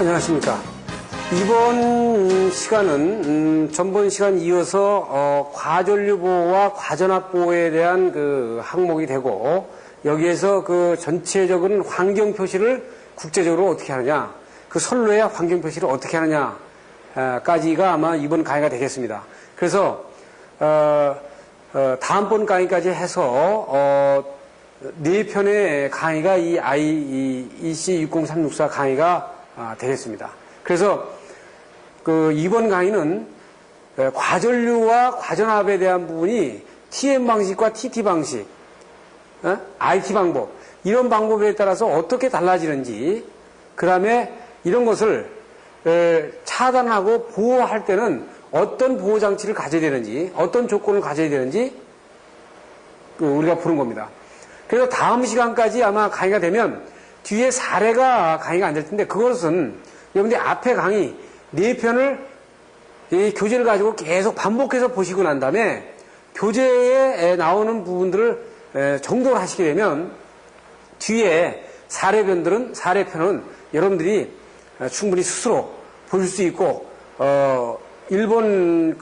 안녕하십니까. 이번 시간은 전번 시간 이어서 과전류 보호와 과전압 보호에 대한 그 항목이 되고, 여기에서 그 전체적인 환경 표시를 국제적으로 어떻게 하느냐, 그 선로의 환경 표시를 어떻게 하느냐까지가 아마 이번 강의가 되겠습니다. 그래서 다음번 강의까지 해서 4편의 강의가 이 EC 60364 강의가 되겠습니다. 그래서 그 이번 강의는 과전류와 과전압에 대한 부분이 TM 방식과 TT 방식, IT 방법, 이런 방법에 따라서 어떻게 달라지는지, 그 다음에 이런 것을 차단하고 보호할 때는 어떤 보호 장치를 가져야 되는지, 어떤 조건을 가져야 되는지 우리가 보는 겁니다. 그래서 다음 시간까지 아마 강의가 되면 뒤에 사례가 강의가 안 될 텐데, 그것은 여러분들 앞에 강의 4편을 교재를 가지고 계속 반복해서 보시고 난 다음에 교재에 나오는 부분들을 정독을 하시게 되면 뒤에 사례편은 여러분들이 충분히 스스로 보실 수 있고, 일본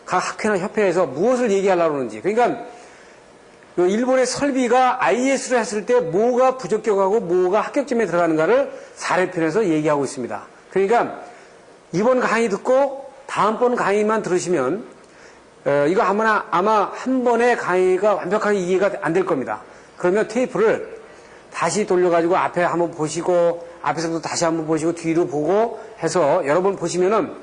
각 학회나 협회에서 무엇을 얘기하려고 하는지, 그러니까 그 일본의 설비가 IS로 했을 때 뭐가 부적격하고 뭐가 합격점에 들어가는가를 사례편에서 얘기하고 있습니다. 그러니까 이번 강의 듣고 다음번 강의만 들으시면 이거 아마 한 번의 강의가 완벽하게 이해가 안 될 겁니다. 그러면 테이프를 다시 돌려가지고 앞에 한번 보시고, 앞에서도 다시 한번 보시고, 뒤로 보고 해서 여러 번 보시면은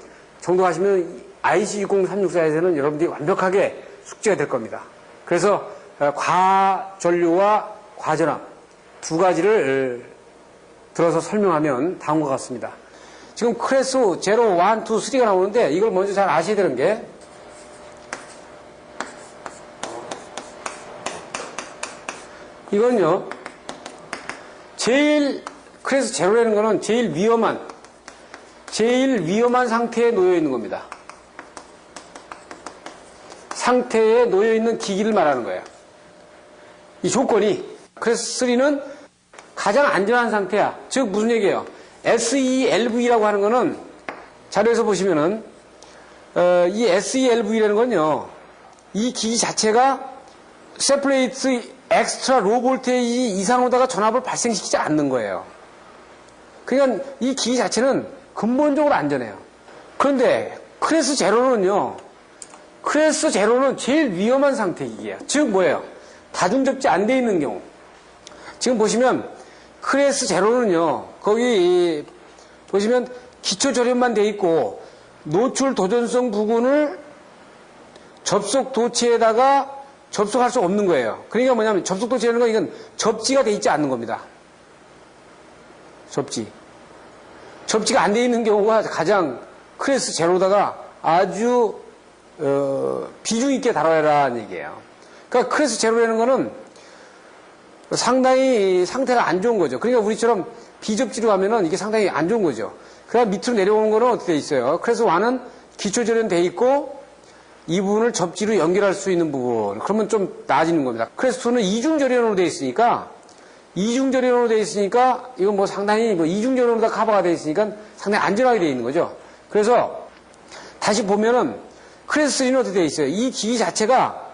정독하시면 IC 60364에서는 여러분들이 완벽하게 숙지가 될 겁니다. 그래서 과전류와 과전압 두 가지를 들어서 설명하면 다음과 같습니다. 지금 클래스 0, 1, 2, 3가 나오는데 이걸 먼저 잘 아셔야 되는 게, 이건요, 클래스 0라는 거는 제일 위험한 상태에 놓여 있는 겁니다. 상태에 놓여 있는 기기를 말하는 거예요. 이 조건이, 클래스 3는 가장 안전한 상태야. 즉 무슨 얘기예요? SELV라고 하는 거는 자료에서 보시면은 이 SELV라는 건요, 이 기기 자체가 세퍼레이트 엑스트라 로 볼테이지 이상으로다가 전압을 발생시키지 않는 거예요. 그러니까 이 기기 자체는 근본적으로 안전해요. 그런데 클래스 0는요, 클래스 0는 제일 위험한 상태 기기예요. 즉 뭐예요? 다중 접지 안 돼 있는 경우. 지금 보시면 클래스 0는요, 거기 보시면 기초 절연만 돼 있고 노출 도전성 부근을 접속 도체에다가 접속할 수 없는 거예요. 그러니까 뭐냐면 접속 도체라는 건 이건 접지가 돼 있지 않는 겁니다. 접지가 안 돼 있는 경우가 가장 클래스 0로다가 아주 비중 있게 다뤄야라는 얘기예요. 그러니까 클래스 0라는 거는 상당히 상태가 안 좋은 거죠. 그러니까 우리처럼 비접지로 가면은 이게 상당히 안 좋은 거죠. 그러나 밑으로 내려오는 거는 어떻게 돼 있어요? 클래스 1은 기초 절연 돼 있고 이 부분을 접지로 연결할 수 있는 부분, 그러면 좀 나아지는 겁니다. 클래스 2는 이중 절연으로 돼 있으니까 이건 뭐 상당히 이중 절연으로 다 커버가 돼 있으니까 상당히 안전하게 돼 있는 거죠. 그래서 다시 보면은 클래스 3는 어떻게 돼 있어요? 이 기기 자체가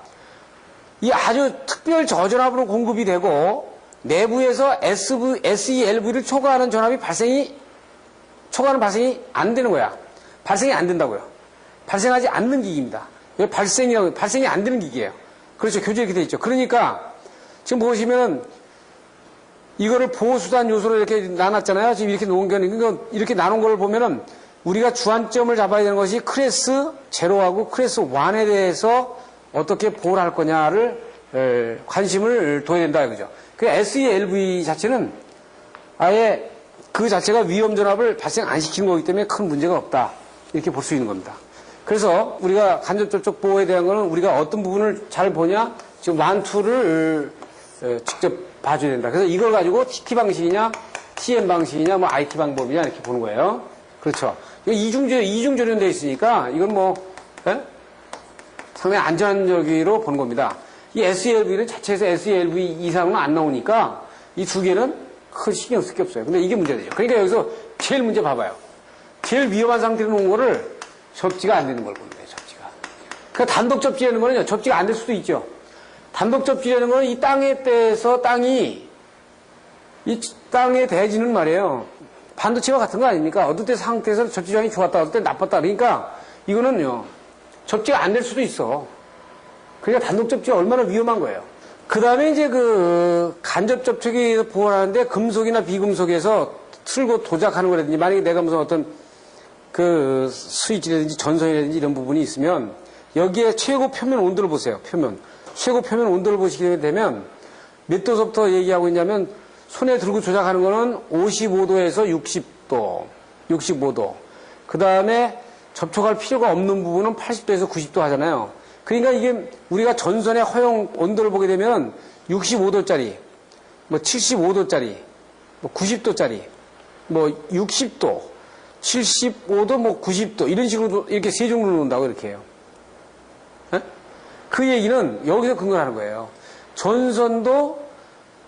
이 아주 특별 저전압으로 공급이 되고 내부에서 SELV를 초과하는 전압이 발생이 안 되는 거야. 발생이 안 된다고요. 발생하지 않는 기기입니다. 왜 발생이 안 되는 기기예요. 그렇죠. 교재에 이렇게 돼 있죠. 그러니까 지금 보시면 이거를 보호수단 요소로 이렇게 나눴잖아요. 지금 이렇게 놓은 거는, 이렇게 나눈 걸 보면은 우리가 주안점을 잡아야 되는 것이 클래스 0하고 클래스 1에 대해서 어떻게 보호를 할 거냐를 관심을 둬야 된다 이거죠. 그 SELV 자체는 아예 그 자체가 위험 전압을 발생 안 시키는 거기 때문에 큰 문제가 없다, 이렇게 볼 수 있는 겁니다. 그래서 우리가 간접 접촉 보호에 대한 거는 우리가 어떤 부분을 잘 보냐, 지금 1, 2를 직접 봐줘야 된다. 그래서 이걸 가지고 TT 방식이냐, TM 방식이냐, 뭐 IT 방법이냐 이렇게 보는 거예요. 그렇죠. 이중 절연되어 있으니까 이건 뭐 상당히 안전적으로 보는 겁니다. 이 SELV는 자체에서 SELV 이상은 안 나오니까 이 두 개는 큰 신경 쓸 게 없어요. 근데 이게 문제죠. 그러니까 여기서 제일 문제 봐봐요. 제일 위험한 상태로 놓은 거를 접지가 안 되는 걸 보는 거예요, 접지가. 그러니까 단독 접지라는 거는요, 접지가 안 될 수도 있죠. 단독 접지라는 거는 이 땅에 대해서 땅이, 이 땅의 대지는 말이에요. 반도체와 같은 거 아닙니까? 어떨 때 상태에서 접지 조항이 좋았다, 어떨 때 나빴다. 그러니까 이거는요, 접지가 안 될 수도 있어. 그러니까 단독 접지가 얼마나 위험한 거예요. 그 다음에 이제 간접 접촉이 보호하는데 금속이나 비금속에서 틀고 도작하는 거라든지, 만약에 내가 무슨 어떤 스위치라든지 전선이라든지 이런 부분이 있으면 여기에 최고 표면 온도를 보세요. 최고 표면 온도를 보시게 되면 몇 도서부터 얘기하고 있냐면 손에 들고 조작하는 거는 55도에서 60도, 65도. 그 다음에 접촉할 필요가 없는 부분은 80도에서 90도 하잖아요. 그러니까 이게 우리가 전선의 허용 온도를 보게 되면 65도짜리, 뭐 75도짜리, 뭐 90도짜리, 뭐 60도, 75도, 뭐 90도 이런 식으로 이렇게 세 종류로 놓는다고 이렇게 해요. 에? 그 얘기는 여기서 근거하는 거예요.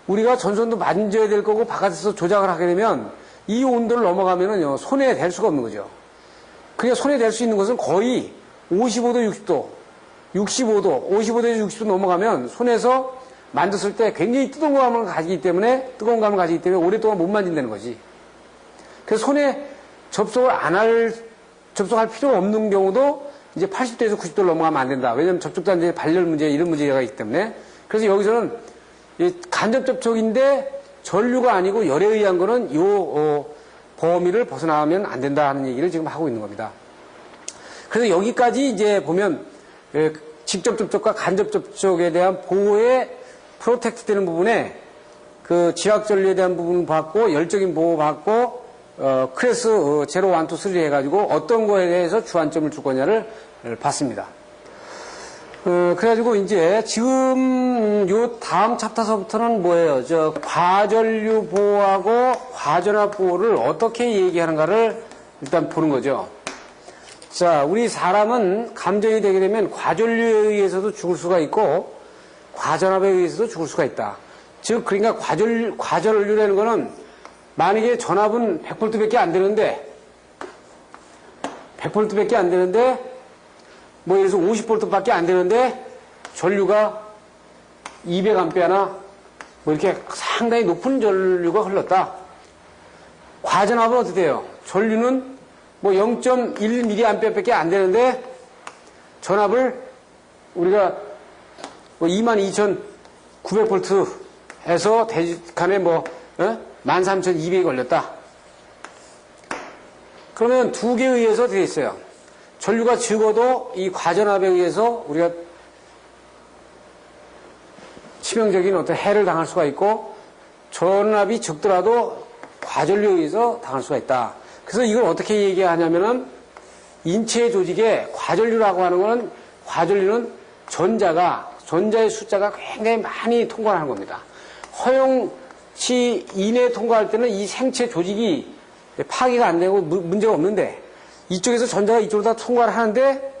우리가 전선도 만져야 될 거고 바깥에서 조작을 하게 되면 이 온도를 넘어가면은요, 손에 댈 수가 없는 거죠. 그러니까 손에 댈 수 있는 것은 거의 55도, 60도, 65도, 55도에서 60도 넘어가면 손에서 만졌을 때 굉장히 뜨거운 감을 가지기 때문에 오랫동안 못 만진다는 거지. 그래서 손에 접속할 필요가 없는 경우도 이제 80도에서 90도를 넘어가면 안 된다. 왜냐하면 접촉단지 발열 문제, 이런 문제가 있기 때문에. 그래서 여기서는 간접 접촉인데 전류가 아니고 열에 의한 거는 범위를 벗어나면 안 된다 하는 얘기를 지금 하고 있는 겁니다. 그래서 여기까지 이제 보면 직접 접촉과 간접 접촉에 대한 보호에 프로텍트 되는 부분에 지각 전류에 대한 부분 받고 열적인 보호 받고 클래스 0, 1, 2, 3 해가지고 어떤 거에 대해서 주안점을 줄 거냐를 봤습니다. 그래가지고 이제 지금 요 다음 챕터서부터는 뭐예요? 과전류 보호하고 과전압 보호를 어떻게 얘기하는가를 일단 보는 거죠. 자, 우리 사람은 감전이 되게 되면 과전류에 의해서도 죽을 수가 있고 과전압에 의해서도 죽을 수가 있다. 즉, 그러니까 과전류라는 거는 만약에 전압은 100V밖에 안 되는데 100V밖에 안 되는데 뭐 예를 들어서 50V밖에 안 되는데 전류가 200A나 뭐 이렇게 상당히 높은 전류가 흘렀다. 과전압은 어떻게 돼요? 전류는 뭐 0.1mA밖에 안 되는데 전압을 우리가 뭐 22,900V 해서 대직간에 뭐 13,200이 걸렸다. 그러면 두 개에 의해서 되어 있어요. 전류가 적어도 이 과전압에 의해서 우리가 치명적인 어떤 해를 당할 수가 있고 전압이 적더라도 과전류에 의해서 당할 수가 있다. 그래서 이걸 어떻게 얘기하냐면은 인체 조직에 과전류라고 하는 거는 과전류는 전자의 숫자가 굉장히 많이 통과하는 겁니다. 허용치 이내에 통과할 때는 이 생체 조직이 파괴가 안 되고 문제가 없는데 이쪽에서 전자가 이쪽으로 다 통과를 하는데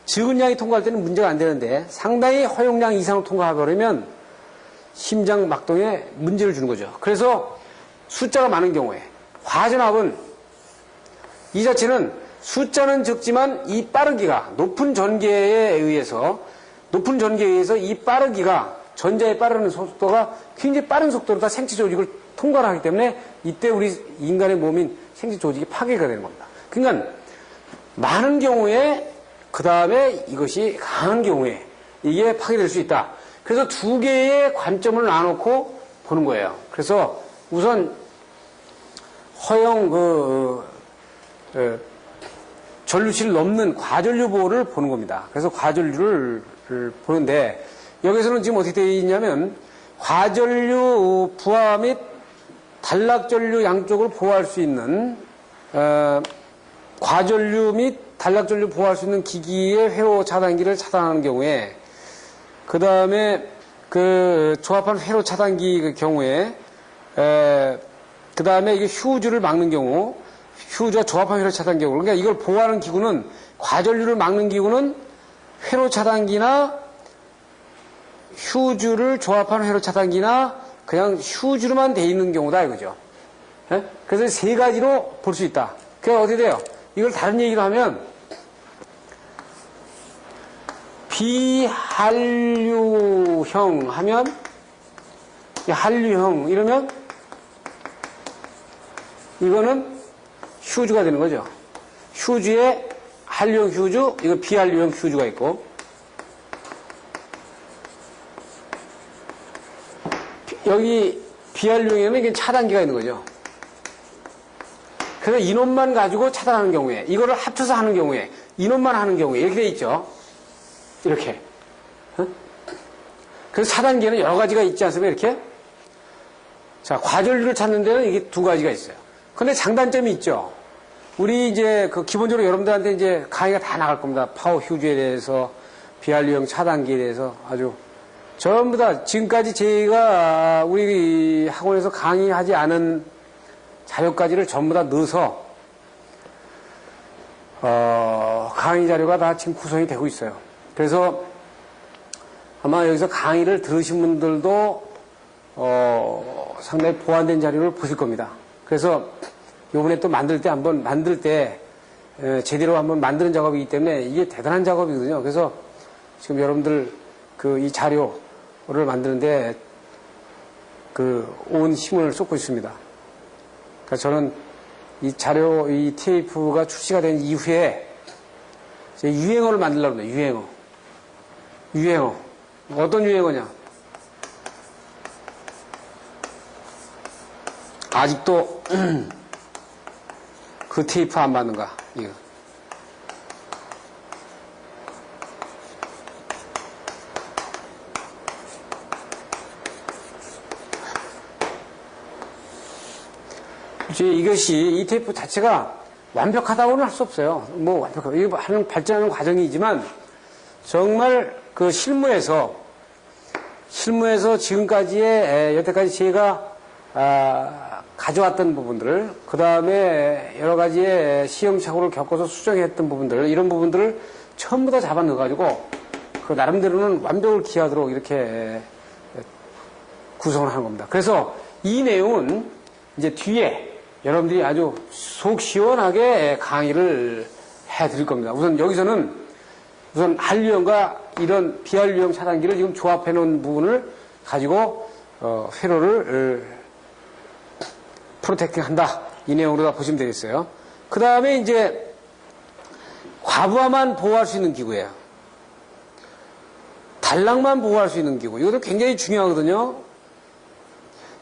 적은 양이 통과할 때는 문제가 안 되는데 상당히 허용량 이상으로 통과해버리면 심장 막동에 문제를 주는 거죠. 그래서 숫자가 많은 경우에 과전압은 이 자체는 숫자는 적지만 이 빠르기가 높은 전개에 의해서 이 빠르기가 전자의 빠르는 속도가 굉장히 빠른 속도로 다 생체 조직을 통과를 하기 때문에 이때 우리 인간의 몸인 생체 조직이 파괴가 되는 겁니다. 그러니까 많은 경우에 그 다음에 이것이 강한 경우에 이게 파괴될 수 있다. 그래서 두 개의 관점을 나눠놓고 보는 거예요. 그래서 우선 허용 전류치를 넘는 과전류 보호를 보는 겁니다. 그래서 과전류를 보는데 여기서는 지금 어떻게 되어 있냐면 과전류 부하 및 단락전류 양쪽을 보호할 수 있는 과전류 및 단락전류 보호할 수 있는 기기의 회로 차단기를 차단하는 경우에 그 다음에 조합한 회로 차단기 경우에 그 다음에 이게 휴주를 막는 경우 휴주와 조합한 회로 차단기 경우 그러니까 이걸 보호하는 기구는 과전류를 막는 기구는 회로 차단기나 휴주를 조합한 회로 차단기나 그냥 휴주로만 돼 있는 경우다 이거죠. 예? 그래서 세 가지로 볼 수 있다. 그게 어떻게 돼요? 이걸 다른 얘기로 하면 비한류형 하면 한류형 이러면 이거는 휴즈가 되는 거죠. 휴즈에 한류형 휴즈, 이거 비한류형 휴즈가 있고 여기 비한류형에는 이게 차단기가 있는 거죠. 그래서 인원만 가지고 차단하는 경우에 이거를 합쳐서 하는 경우에 인원만 하는 경우에 이렇게 돼 있죠. 이렇게. 그래서 차단기에는 여러 가지가 있지 않습니까? 이렇게. 자, 과전류를 찾는 데는 이게 두 가지가 있어요. 근데 장단점이 있죠. 우리 이제 그 기본적으로 여러분들한테 이제 강의가 다 나갈 겁니다. 파워 휴즈에 대해서, 비한류형 차단기에 대해서 아주 전부 다 지금까지 제가 우리 학원에서 강의하지 않은 자료까지를 전부 다 넣어서 강의 자료가 다 지금 구성이 되고 있어요. 그래서 아마 여기서 강의를 들으신 분들도 상당히 보완된 자료를 보실 겁니다. 그래서 요번에 또 만들 때 제대로 한번 만드는 작업이기 때문에 이게 대단한 작업이거든요. 그래서 지금 여러분들 이 자료를 만드는데 온 힘을 쏟고 있습니다. 그러니까 저는 이 자료, 이 테이프가 출시가 된 이후에 유행어를 만들려고 합니다. 유행어. 어떤 유행어냐? 아직도 그 테이프 안 맞는가? 이거. 이 테이프 자체가 완벽하다고는 할 수 없어요. 이거 발전하는 과정이지만 정말 그 실무에서 지금까지의 여태까지 제가 가져왔던 부분들을 그 다음에 여러 가지의 시행착오를 겪어서 수정했던 부분들 이런 부분들을 전부 다 잡아 넣어가지고 그 나름대로는 완벽을 기하도록 이렇게 구성을 하는 겁니다. 그래서 이 내용은 이제 뒤에 여러분들이 아주 속 시원하게 강의를 해드릴 겁니다. 우선 여기서는 한류형과 이런 비한류형 차단기를 지금 조합해 놓은 부분을 가지고 회로를 프로텍팅 한다. 이 내용으로 다 보시면 되겠어요. 그 다음에 이제 과부하만 보호할 수 있는 기구예요. 단락만 보호할 수 있는 기구. 이것도 굉장히 중요하거든요.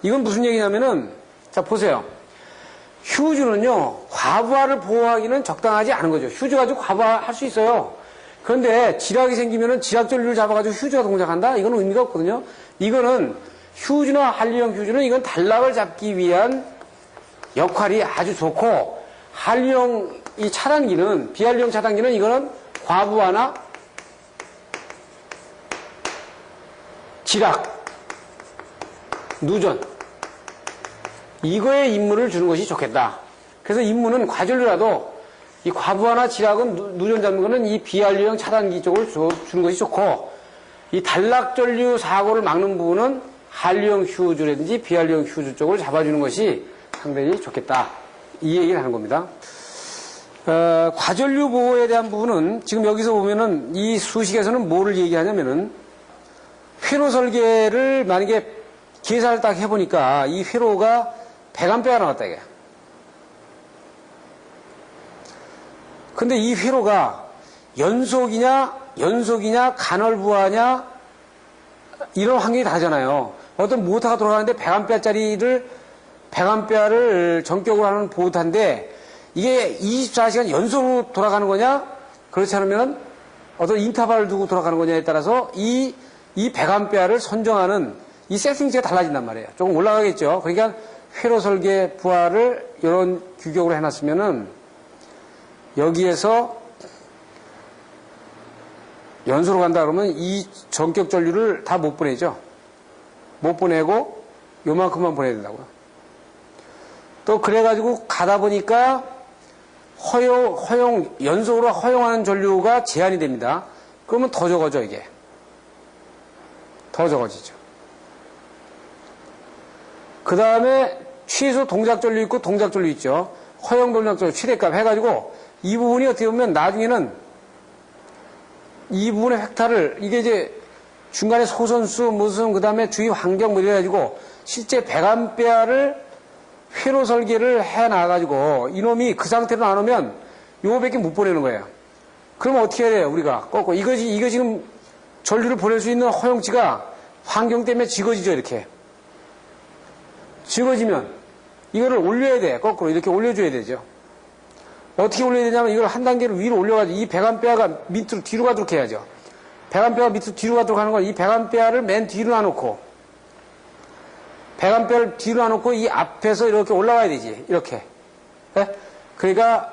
이건 무슨 얘기냐면은 자 보세요. 휴즈는요, 과부하를 보호하기는 적당하지 않은 거죠. 휴즈 가지고 과부하할 수 있어요. 그런데 지락이 생기면은 지락전류를 잡아가지고 휴즈가 동작한다? 이건 의미가 없거든요. 이거는 휴즈나 한류형 휴즈는 이건 단락을 잡기 위한 역할이 아주 좋고, 한류형 이 차단기는, 비한류형 차단기는 이거는 과부하나 지락, 누전, 이거에 임무를 주는 것이 좋겠다. 그래서 임무는 과전류라도 이 과부하나 지락은 누전 잡는 거는 이 비한류형 차단기 쪽을 주는 것이 좋고 이 단락전류 사고를 막는 부분은 한류형 휴즈라든지 비한류형 휴즈 쪽을 잡아주는 것이 상당히 좋겠다. 이 얘기를 하는 겁니다. 과전류 보호에 대한 부분은 지금 여기서 보면은 이 수식에서는 뭐를 얘기하냐면은 회로 설계를 만약에 계산을 딱 해보니까 이 회로가 100A가 나왔다 이게. 근데 이 회로가 연속이냐 간헐부하냐 이런 환경이 다르잖아요. 어떤 모터가 돌아가는데 100A를 전격으로 하는 보드인데 이게 24시간 연속으로 돌아가는 거냐 그렇지 않으면 어떤 인터벌을 두고 돌아가는 거냐에 따라서 이 100A를 선정하는 이 세팅치가 달라진단 말이에요. 조금 올라가겠죠. 그러니까 회로 설계 부하를 이런 규격으로 해놨으면은 여기에서 연소로 간다 그러면 이 전격 전류를 다 못 보내죠. 못 보내고 요만큼만 보내야 된다고요. 또 그래가지고 가다 보니까 연속으로 허용하는 전류가 제한이 됩니다. 그러면 더 적어져 이게. 더 적어지죠. 그 다음에 최소 동작전류 있고 동작전류 있죠. 허용 동작전류 최대값 해가지고 이 부분이 어떻게 보면 나중에는 이 부분의 벡터를 이게 이제 중간에 소선수 무슨 그 다음에 주위 환경 뭐 이래가지고 실제 100A를 회로 설계를 해 나가가지고 이놈이 그 상태로 안 오면 요거밖에 못 보내는 거예요. 그러면 어떻게 해야 돼요? 우리가 꺾고 이거 지금 전류를 보낼 수 있는 허용치가 환경 때문에 지거지죠. 이렇게 지거지면 이거를 올려야 돼. 거꾸로 이렇게 올려줘야 되죠. 어떻게 올려야 되냐면 이걸 한 단계를 위로 올려가지고 이 100A가 밑으로 뒤로 가도록 해야죠. 100A가 밑으로 뒤로 가도록 하는 건 이 100A를 맨 뒤로 놔놓고 100A를 뒤로 놔놓고 이 앞에서 이렇게 올라가야 되지. 이렇게. 네? 그러니까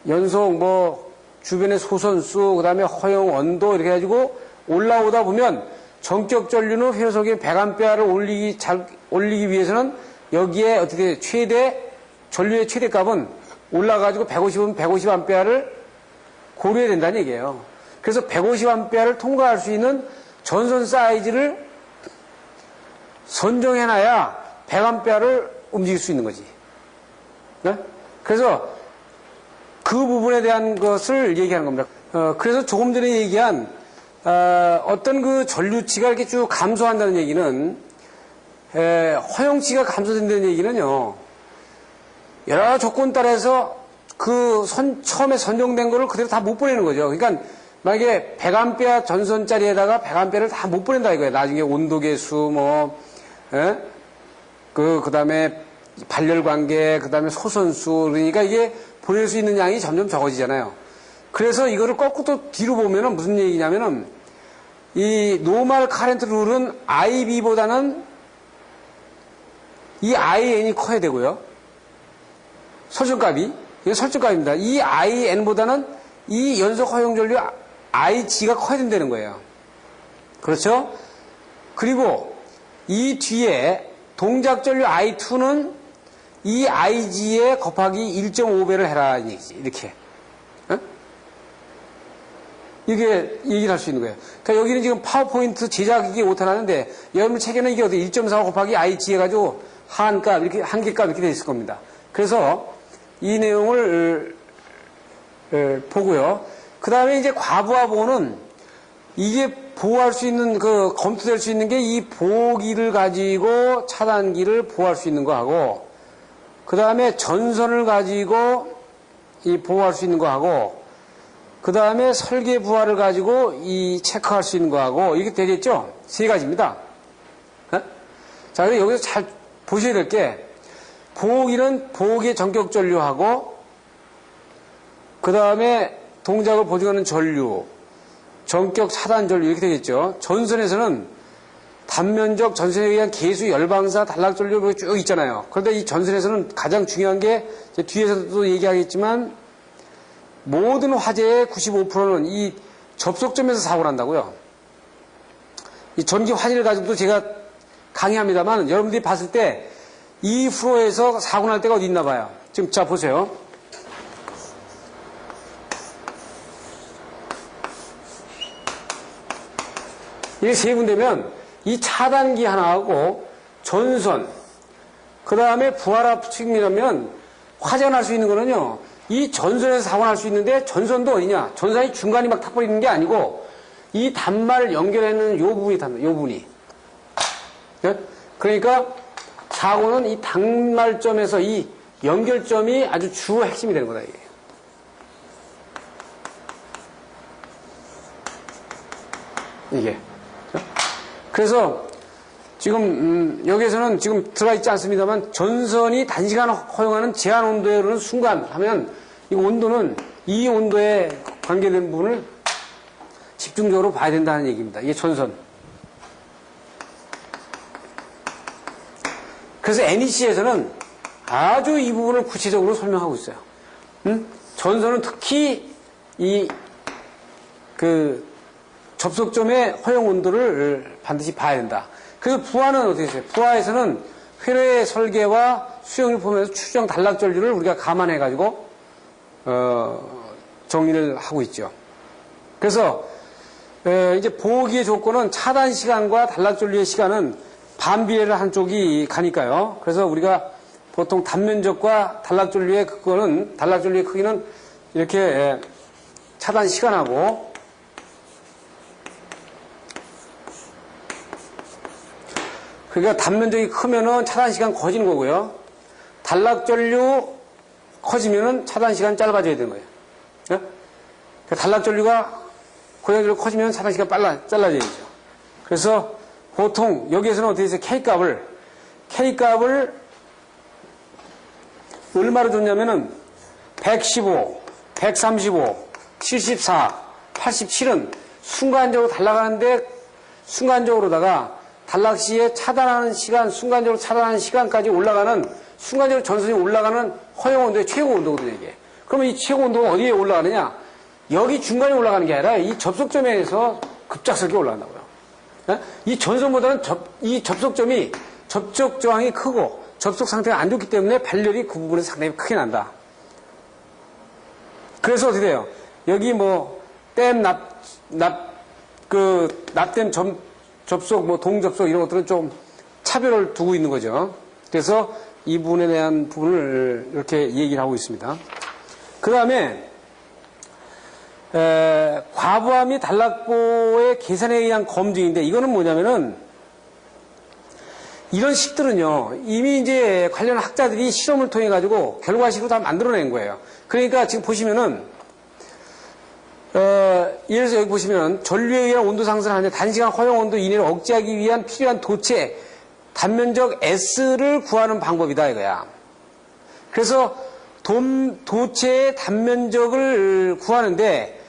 연속 뭐 주변의 소선수 그 다음에 허용 온도 이렇게 해가지고 올라오다 보면 전격 전류는 회로 설계 100A를 올리기 위해서는 여기에 어떻게 전류의 최대값은 올라가지고 150은 150A를 고려해야 된다는 얘기예요. 그래서 150A를 통과할 수 있는 전선 사이즈를 선정해놔야 100A를 움직일 수 있는 거지. 네? 그래서 그 부분에 대한 것을 얘기하는 겁니다. 그래서 조금 전에 얘기한 어떤 그 전류치가 이렇게 쭉 감소한다는 얘기는 허용치가 감소된다는 얘기는요. 여러 조건 따라서 그 처음에 선정된 거를 그대로 다 못 보내는 거죠. 그러니까 만약에 100A 전선짜리에다가 100A를 다 못 보낸다 이거예요. 나중에 온도계수 그 다음에 발열관계, 그 다음에 소선수, 그러니까 이게 보낼 수 있는 양이 점점 적어지잖아요. 그래서 이거를 거꾸로 뒤로 보면은 무슨 얘기냐면은 이 노멀 카렌트 룰은 IB보다는 이 IN이 커야 되고요. 설정값이, 이게 설정값입니다. 이 IN보다는 이 연속 허용 전류 IG가 커야 된다는 거예요. 그렇죠? 그리고 이 뒤에 동작 전류 I2는 이 IG에 곱하기 1.5배를 해라. 이렇게. 어? 이게 얘기를 할 수 있는 거예요. 그러니까 여기는 지금 파워포인트 제작이 오타나는데 여러분 책에는 이게 어디 1.45 곱하기 IG 해가지고 한값, 이렇게, 한계값 이렇게 돼 있을 겁니다. 그래서 이 내용을 보고요. 그 다음에 이제 과부하 보호는 이게 보호할 수 있는, 검토될 수 있는 게 이 보호기를 가지고 차단기를 보호할 수 있는 거하고, 그 다음에 전선을 가지고 이 보호할 수 있는 거하고, 그 다음에 설계 부하를 가지고 이 체크할 수 있는 거하고, 이게 되겠죠? 세 가지입니다. 어? 자, 그래서 여기서 잘 보셔야 될 게, 보호기는 보호기의 전격 전류하고, 그 다음에 동작을 보증하는 전류, 전격 차단 전류 이렇게 되겠죠. 전선에서는 단면적 전선에 의한 개수, 열방사, 단락 전류 쭉 있잖아요. 그런데 이 전선에서는 가장 중요한 게 뒤에서도 얘기하겠지만 모든 화재의 95%는 이 접속점에서 사고를 한다고요. 이 전기 화재를 가지고도 제가 강의합니다만 여러분들이 봤을 때 이 프로에서 사고 날 때가 어디 있나 봐요. 지금 자 보세요. 이게 세 군데면 이 차단기 하나하고 전선, 그 다음에 부하라 측면이라면 화재가 날 수 있는 거는요, 이 전선에서 사고 날 수 있는데 전선도 어디냐? 전선이 중간이 막 타버리는 게 아니고 이 단말을 연결하는 요 부분이 단말, 요 부분이. 네? 그러니까 사고는 이 단말점에서 이 연결점이 아주 주 핵심이 되는 거다, 이게. 이게. 그래서 지금 여기에서는 지금 들어가 있지 않습니다만 전선이 단시간 허용하는 제한 온도에 오르는 순간 하면 이 온도는 이 온도에 관계된 부분을 집중적으로 봐야 된다는 얘기입니다. 이게 전선. 그래서 NEC에서는 아주 이 부분을 구체적으로 설명하고 있어요. 전선은 특히 접속점의 허용 온도를 반드시 봐야 된다. 그래서 부하는 어떻게 했어요? 부하에서는 회로의 설계와 수용을 보면서 추정 단락 전류를 우리가 감안해가지고, 정리를 하고 있죠. 그래서, 이제 보호기의 조건은 차단 시간과 단락 전류의 시간은 반비례를 한쪽이 가니까요. 그래서 우리가 보통 단면적과 단락전류의 크기는 이렇게 차단 시간하고 그러니까 단면적이 크면은 차단 시간 커지는 거고요. 단락전류 커지면은 차단 시간 짧아져야 되는 거예요. 그러니까 단락전류가 고정전류 커지면 차단 시간 잘라져야죠. 그래서 보통 여기에서는 어떻게 해서 K값을 얼마로 줬냐면은 115, 135, 74, 87은 순간적으로 달라가는데 순간적으로다가 단락 시에 순간적으로 차단하는 시간까지 순간적으로 전선이 올라가는 허용 온도의 최고 온도거든요, 이게. 그러면 이 최고 온도가 어디에 올라가느냐? 여기 중간에 올라가는 게 아니라 이 접속점에서 급작스럽게 올라간다고요. 이 전선보다는 이 접속점이 접촉 저항이 크고 접속 상태가 안 좋기 때문에 발열이 그 부분에서 상당히 크게 난다. 그래서 어떻게 돼요? 여기 납땜 접속, 동접속 이런 것들은 좀 차별을 두고 있는 거죠. 그래서 이 부분에 대한 부분을 이렇게 얘기를 하고 있습니다. 그 다음에 과부하 및 단락보의 계산에 의한 검증인데 이거는 뭐냐면은 이런 식들은요 이미 이제 관련 학자들이 실험을 통해 가지고 결과식으로 다 만들어낸 거예요. 그러니까 지금 보시면은 예를 들어서 여기 보시면 전류에 의한 온도 상승을 하는데 단시간 허용 온도 이내를 억제하기 위한 필요한 도체 단면적 S를 구하는 방법이다 이거야. 그래서 도체의 단면적을 구하는데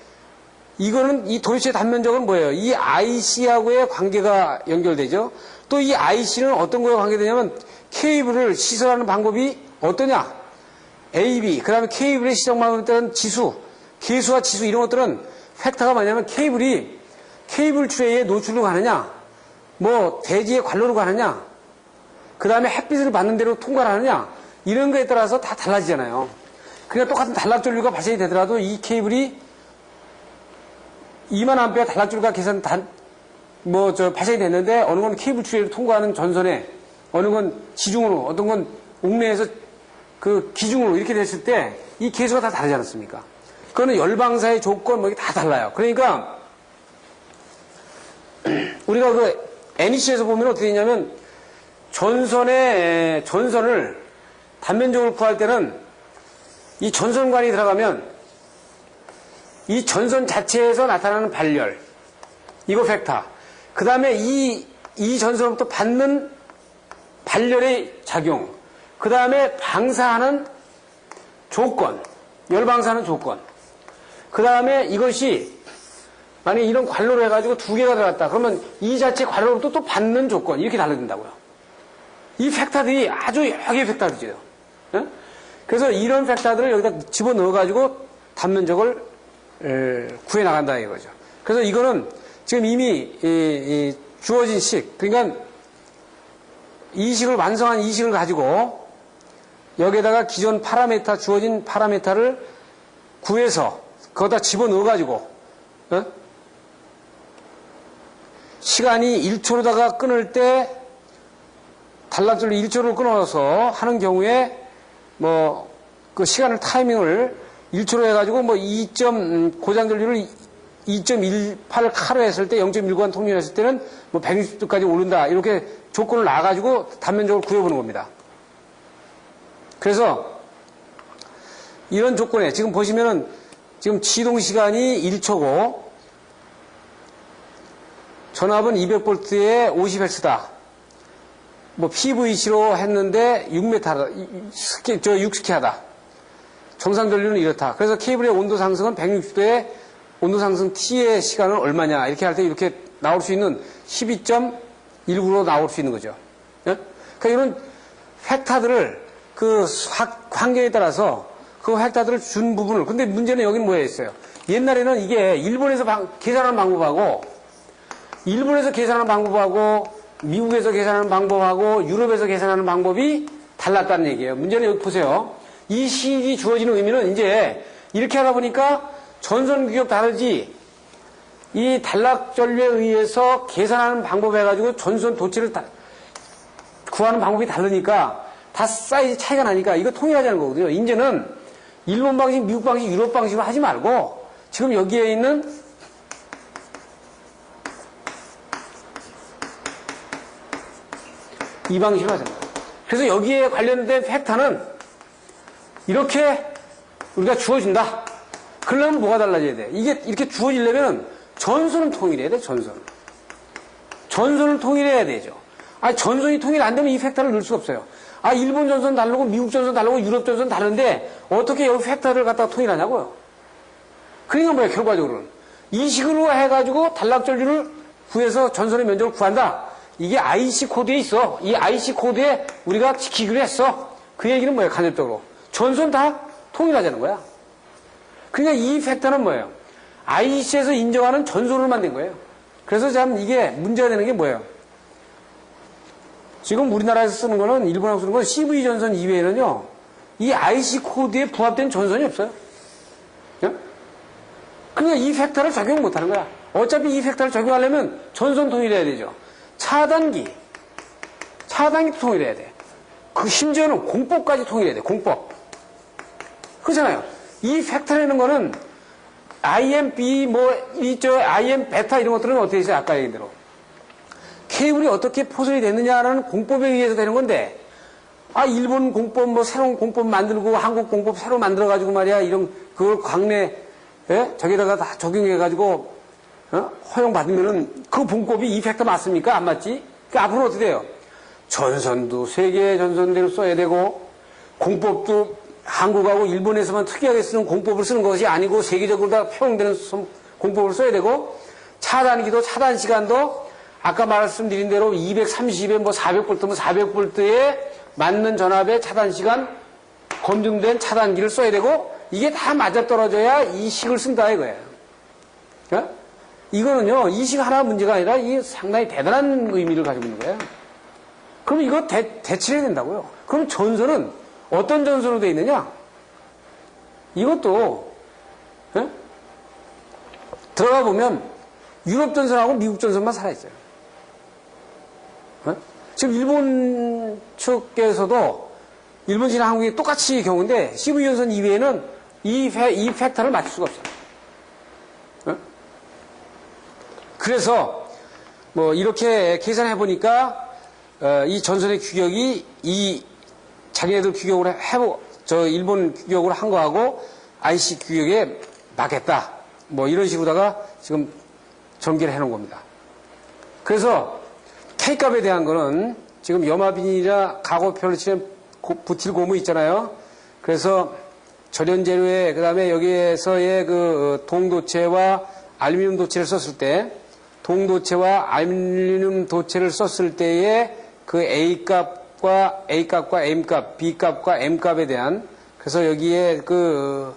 이 도체의 단면적은 뭐예요? 이 IC하고의 관계가 연결되죠. 또 이 IC는 어떤 거에 관계되냐면 케이블을 시설하는 방법이 어떠냐? AB, 그 다음에 케이블의 시정 방법에 따른 지수, 계수와 지수 이런 것들은 팩터가 뭐냐면 케이블 트레이에 노출로 가느냐, 대지의 관로로 가느냐, 그 다음에 햇빛을 받는 대로 통과를 하느냐, 이런 거에 따라서 다 달라지잖아요. 그러니까 똑같은 단락전류가 발생이 되더라도 이 케이블이 2만 암페어 단락전류가 발생이 됐는데 어느 건 케이블 트레이를 통과하는 전선에 어느 건 지중으로 어떤 건 옥내에서 그 기중으로 이렇게 됐을 때 이 계수가 다 다르지 않습니까? 그거는 열방사의 조건 이게 다 달라요. 그러니까 우리가 그 NEC에서 보면 어떻게 되냐면 전선을 단면적으로 구할 때는 이 전선관이 들어가면 이 전선 자체에서 나타나는 발열, 이거 팩터. 그 다음에 이 전선으로부터 받는 발열의 작용. 그 다음에 방사하는 조건, 열방사하는 조건. 그 다음에 이것이 만약에 이런 관로로 해가지고 두 개가 들어갔다. 그러면 이 자체 관로로부터 또 받는 조건. 이렇게 달라진다고요. 이 팩터들이 아주 여러 개의 팩터들이죠. 그래서 이런 팩터들을 여기다 집어넣어가지고 단면적을 구해 나간다 이거죠. 그래서 이거는 지금 이미 주어진 식, 그러니까 완성한 이식을 가지고 여기에다가 기존 주어진 파라메타를 구해서 거기다 집어넣어가지고 시간이 1초로다가 끊을 때 단락전류 1초를 끊어서 하는 경우에 그 시간을 타이밍을 1초로 해가지고 고장전류를 2.18 카로 했을 때 0.1관 통렬했을 때는 160도까지 오른다 이렇게 조건을 놔가지고 단면적으로 구해보는 겁니다. 그래서 이런 조건에 지금 보시면은 지금 지동 시간이 1초고 전압은 200V에 50Hz다. PVC로 했는데 6스키하다. 정상 전류는 이렇다. 그래서 케이블의 온도 상승은 160도에 온도 상승 T의 시간은 얼마냐. 이렇게 할 때 이렇게 나올 수 있는 12.19로 나올 수 있는 거죠. 그러니까 이런 팩터들을 그 환경에 따라서 그 팩터들을 준 부분을. 근데 문제는 여기는 뭐였어요? 옛날에는 이게 일본에서 계산하는 방법하고 미국에서 계산하는 방법하고 유럽에서 계산하는 방법이 달랐다는 얘기예요. 문제는 여기 보세요. 이 식이 주어지는 의미는 이제 이렇게 하다 보니까 전선 규격 다르지 이 단락전류에 의해서 계산하는 방법 해가지고 전선 도체를 구하는 방법이 다르니까 다 사이즈 차이가 나니까 이거 통일하자는 거거든요. 이제는 일본 방식, 미국 방식, 유럽 방식으로 하지 말고 지금 여기에 있는 이 방식으로 하자는 거예요. 그래서 여기에 관련된 팩터는 이렇게 우리가 주어진다. 그러려면 뭐가 달라져야 돼? 이게 이렇게 주어지려면 전선은 통일해야 돼, 전선은. 전선을 통일해야 되죠. 아, 전선이 통일 안 되면 이 팩터를 넣을 수가 없어요. 아, 일본 전선 다르고 미국 전선 다르고 유럽 전선 다른데 어떻게 여기 팩터를 갖다가 통일하냐고요. 그러니까 뭐야, 결과적으로는. 이 식으로 해가지고 단락절주를 구해서 전선의 면적을 구한다. 이게 IC 코드에 있어. 이 IC 코드에 우리가 지키기로 했어. 그 얘기는 뭐예요, 간접적으로. 전선 다 통일하자는 거야. 그러니까 이 팩터는 뭐예요? IC에서 인정하는 전선을 만든 거예요. 그래서 참 이게 문제가 되는 게 뭐예요? 지금 우리나라에서 쓰는 거는, 일본하고 쓰는 건 CV 전선 이외에는요, 이 IC 코드에 부합된 전선이 없어요. 예? 그러니까 이 팩터를 적용 못 하는 거야. 어차피 이 팩터를 적용하려면 전선 통일해야 되죠. 차단기도 통일해야 돼. 그 심지어는 공법까지 통일해야 돼. 공법. 그렇잖아요. 이 팩터라는 거는 IMB IM 베타 이런 것들은 어떻게 있어요? 아까 얘기한 대로. 케이블이 어떻게 포설이 됐느냐라는 공법에 의해서 되는 건데, 아, 일본 공법 새로운 공법 만들고 한국 공법 새로 만들어가지고 말이야, 그걸 광내, 예? 저기다가 다 적용해가지고, 허용받으면은 그 공법이 이 팩터 맞습니까? 안 맞지? 그러니까 앞으로 어떻게 돼요? 전선도 세계의 전선대로 써야 되고, 공법도 한국하고 일본에서만 특이하게 쓰는 공법을 쓰는 것이 아니고 세계적으로 다 평용되는 공법을 써야 되고, 차단기도 차단 시간도 아까 말씀드린 대로 230에 400V, 400V에 맞는 전압의 차단 시간, 검증된 차단기를 써야 되고, 이게 다 맞아떨어져야 이 식을 쓴다 이거예요. 어? 이거는요, 이 식 하나 문제가 아니라 이게 상당히 대단한 의미를 가지고 있는 거예요. 그럼 이거 대치해야 된다고요. 그럼 전선은 어떤 전선으로 되어 있느냐? 이것도 들어가 보면 유럽 전선하고 미국 전선만 살아있어요. 지금 일본 측에서도 일본이나 한국이 똑같이 경우인데 CV 전선 이외에는 이 팩터를 맞출 수가 없어요. 그래서 뭐 이렇게 계산해 보니까 이 전선의 규격이 이 자기네들 규격으로 일본 규격으로 한 거하고 IC 규격에 맞겠다. 뭐 이런 식으로다가 지금 전개를 해 놓은 겁니다. 그래서 K값에 대한 거는 지금 염화비닐이나 가고표를 치는 부틸 고무 있잖아요. 그래서 절연 재료에 그다음에 여기에서의 그 동도체와 알루미늄 도체를 썼을 때 동도체와 알루미늄 도체를 썼을 때의 그 A값과 M값, B값과 M값에 대한 그래서 여기에 그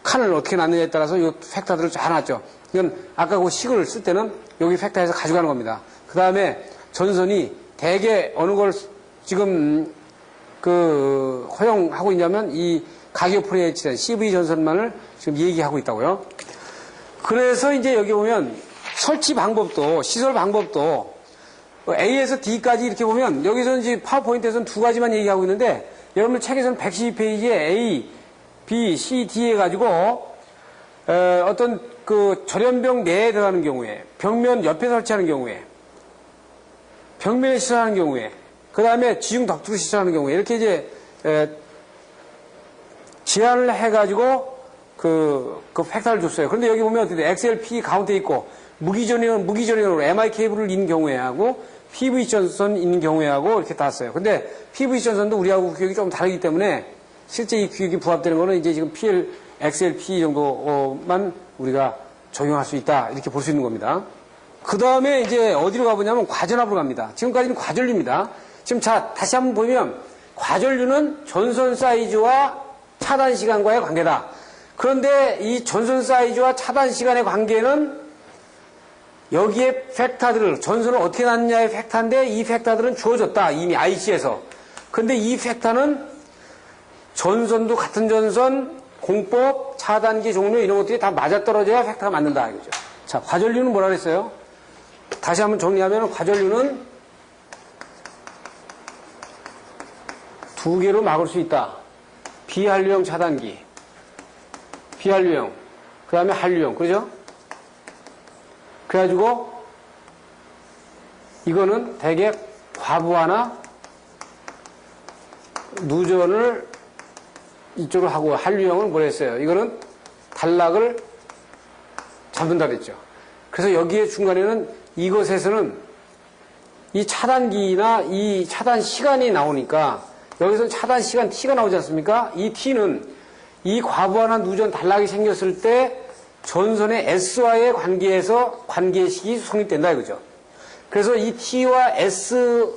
칸을 어떻게 놨느냐에 따라서 이 팩터들을 쫙 놨죠. 이건 아까 그 식을 쓸 때는 여기 팩터에서 가져가는 겁니다. 그 다음에 전선이 대개 어느 걸 지금 그 허용하고 있냐면 이 가격표에 해치된 CV 전선만을 지금 얘기하고 있다고요. 그래서 이제 여기 보면 설치 방법도 시설 방법도 A에서 D까지 이렇게 보면 여기서는 이제 파워포인트에서는 두 가지만 얘기하고 있는데 여러분 책에서는 112페이지에 A, B, C, D 해가지고 어떤 그 절연병 내에 들어가는 경우에 벽면 옆에 설치하는 경우에 벽면에 시설하는 경우에 그 다음에 지중 덕트로 시설하는 경우에 이렇게 이제 제한을 해가지고 그 팩터를 줬어요. 그런데 여기 보면 어떻게 돼? XLP 가운데 있고 무기전용으로 MI 케이블을 인 경우에 하고 PV 전선 있는 경우에 하고 이렇게 다 써요. 근데 PV 전선도 우리하고 규격이 좀 다르기 때문에 실제 이 규격이 부합되는 거는 이제 지금 PL, XLP 정도만 우리가 적용할 수 있다. 이렇게 볼 수 있는 겁니다. 그 다음에 이제 어디로 가보냐면 과전압으로 갑니다. 지금까지는 과전류입니다. 지금 자, 다시 한번 보면 과전류는 전선 사이즈와 차단 시간과의 관계다. 그런데 이 전선 사이즈와 차단 시간의 관계는 여기에 팩터들을 전선을 어떻게 놨느냐의 팩터인데 이 팩터들은 주어졌다. 이미 IC에서. 근데 이 팩터는 전선도 같은 전선, 공법, 차단기 종류 이런 것들이 다 맞아떨어져야 팩터가 맞는다. 이거죠. 자, 과전류는 뭐라 그랬어요? 다시 한번 정리하면 과전류는 두 개로 막을 수 있다. 비한류형 차단기. 비한류형. 그 다음에 한류형. 그죠? 그래가지고 이거는 대개 과부하나 누전을 이쪽으로 하고 한류형은 뭐라 했어요? 이거는 단락을 잡는다 그랬죠. 그래서 여기에 중간에는 이것에서는 이 차단기나 이 차단 시간이 나오니까 여기서 차단 시간 T가 나오지 않습니까? 이 T는 이 과부하나 누전 단락이 생겼을 때 전선의 S와의 관계에서 관계식이 성립된다 이거죠. 그래서 이 T와 S의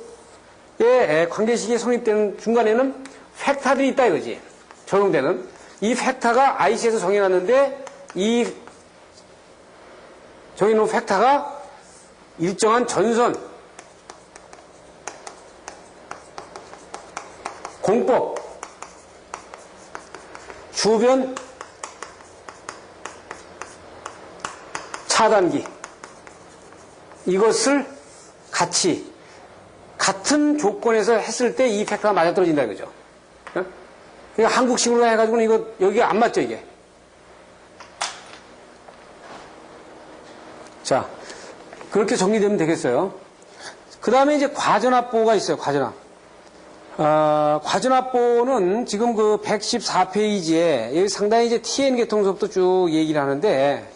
관계식이 성립되는 중간에는 팩타들이 있다 이거지. 적용되는. 이 팩타가 IC에서 정해놨는데 이 정해놓은 팩타가 일정한 전선, 공법, 주변 차단기 이것을 같이 같은 조건에서 했을 때 이 팩타가 맞아떨어진다 이거죠. 그러니까 한국식으로 해가지고는 이거 여기가 안 맞죠 이게. 자, 그렇게 정리되면 되겠어요. 그 다음에 이제 과전압보가 있어요. 과전압. 과전압보는 지금 그 114페이지에 여기 상당히 이제 TN 계통서부터 쭉 얘기를 하는데,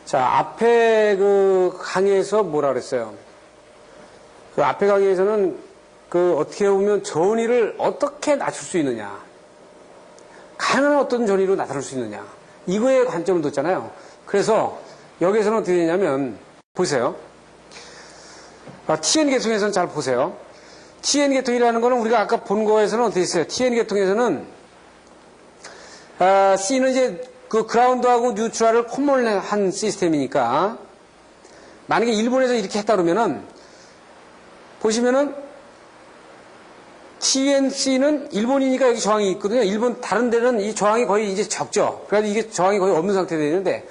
자, 앞에 그 강의에서 뭐라 그랬어요? 그 앞에 강의에서는 그 어떻게 보면 전위를 어떻게 낮출 수 있느냐, 가능한 어떤 전위로 나타낼 수 있느냐, 이거에 관점을 뒀잖아요. 그래서 여기에서는 어떻게 되냐면 보세요. TN 계통에서는 잘 보세요. TN 계통이라는 거는 우리가 아까 본 거에서는 어떻게 있어요? TN 계통에서는 C는 이제 그 그라운드하고 뉴트럴을 콤몰한 시스템이니까 만약에 일본에서 이렇게 했다 그러면은 보시면은 TNC는 일본이니까 여기 저항이 있거든요. 일본 다른 데는 이 저항이 거의 이제 적죠. 그래서 이게 저항이 거의 없는 상태가 되는데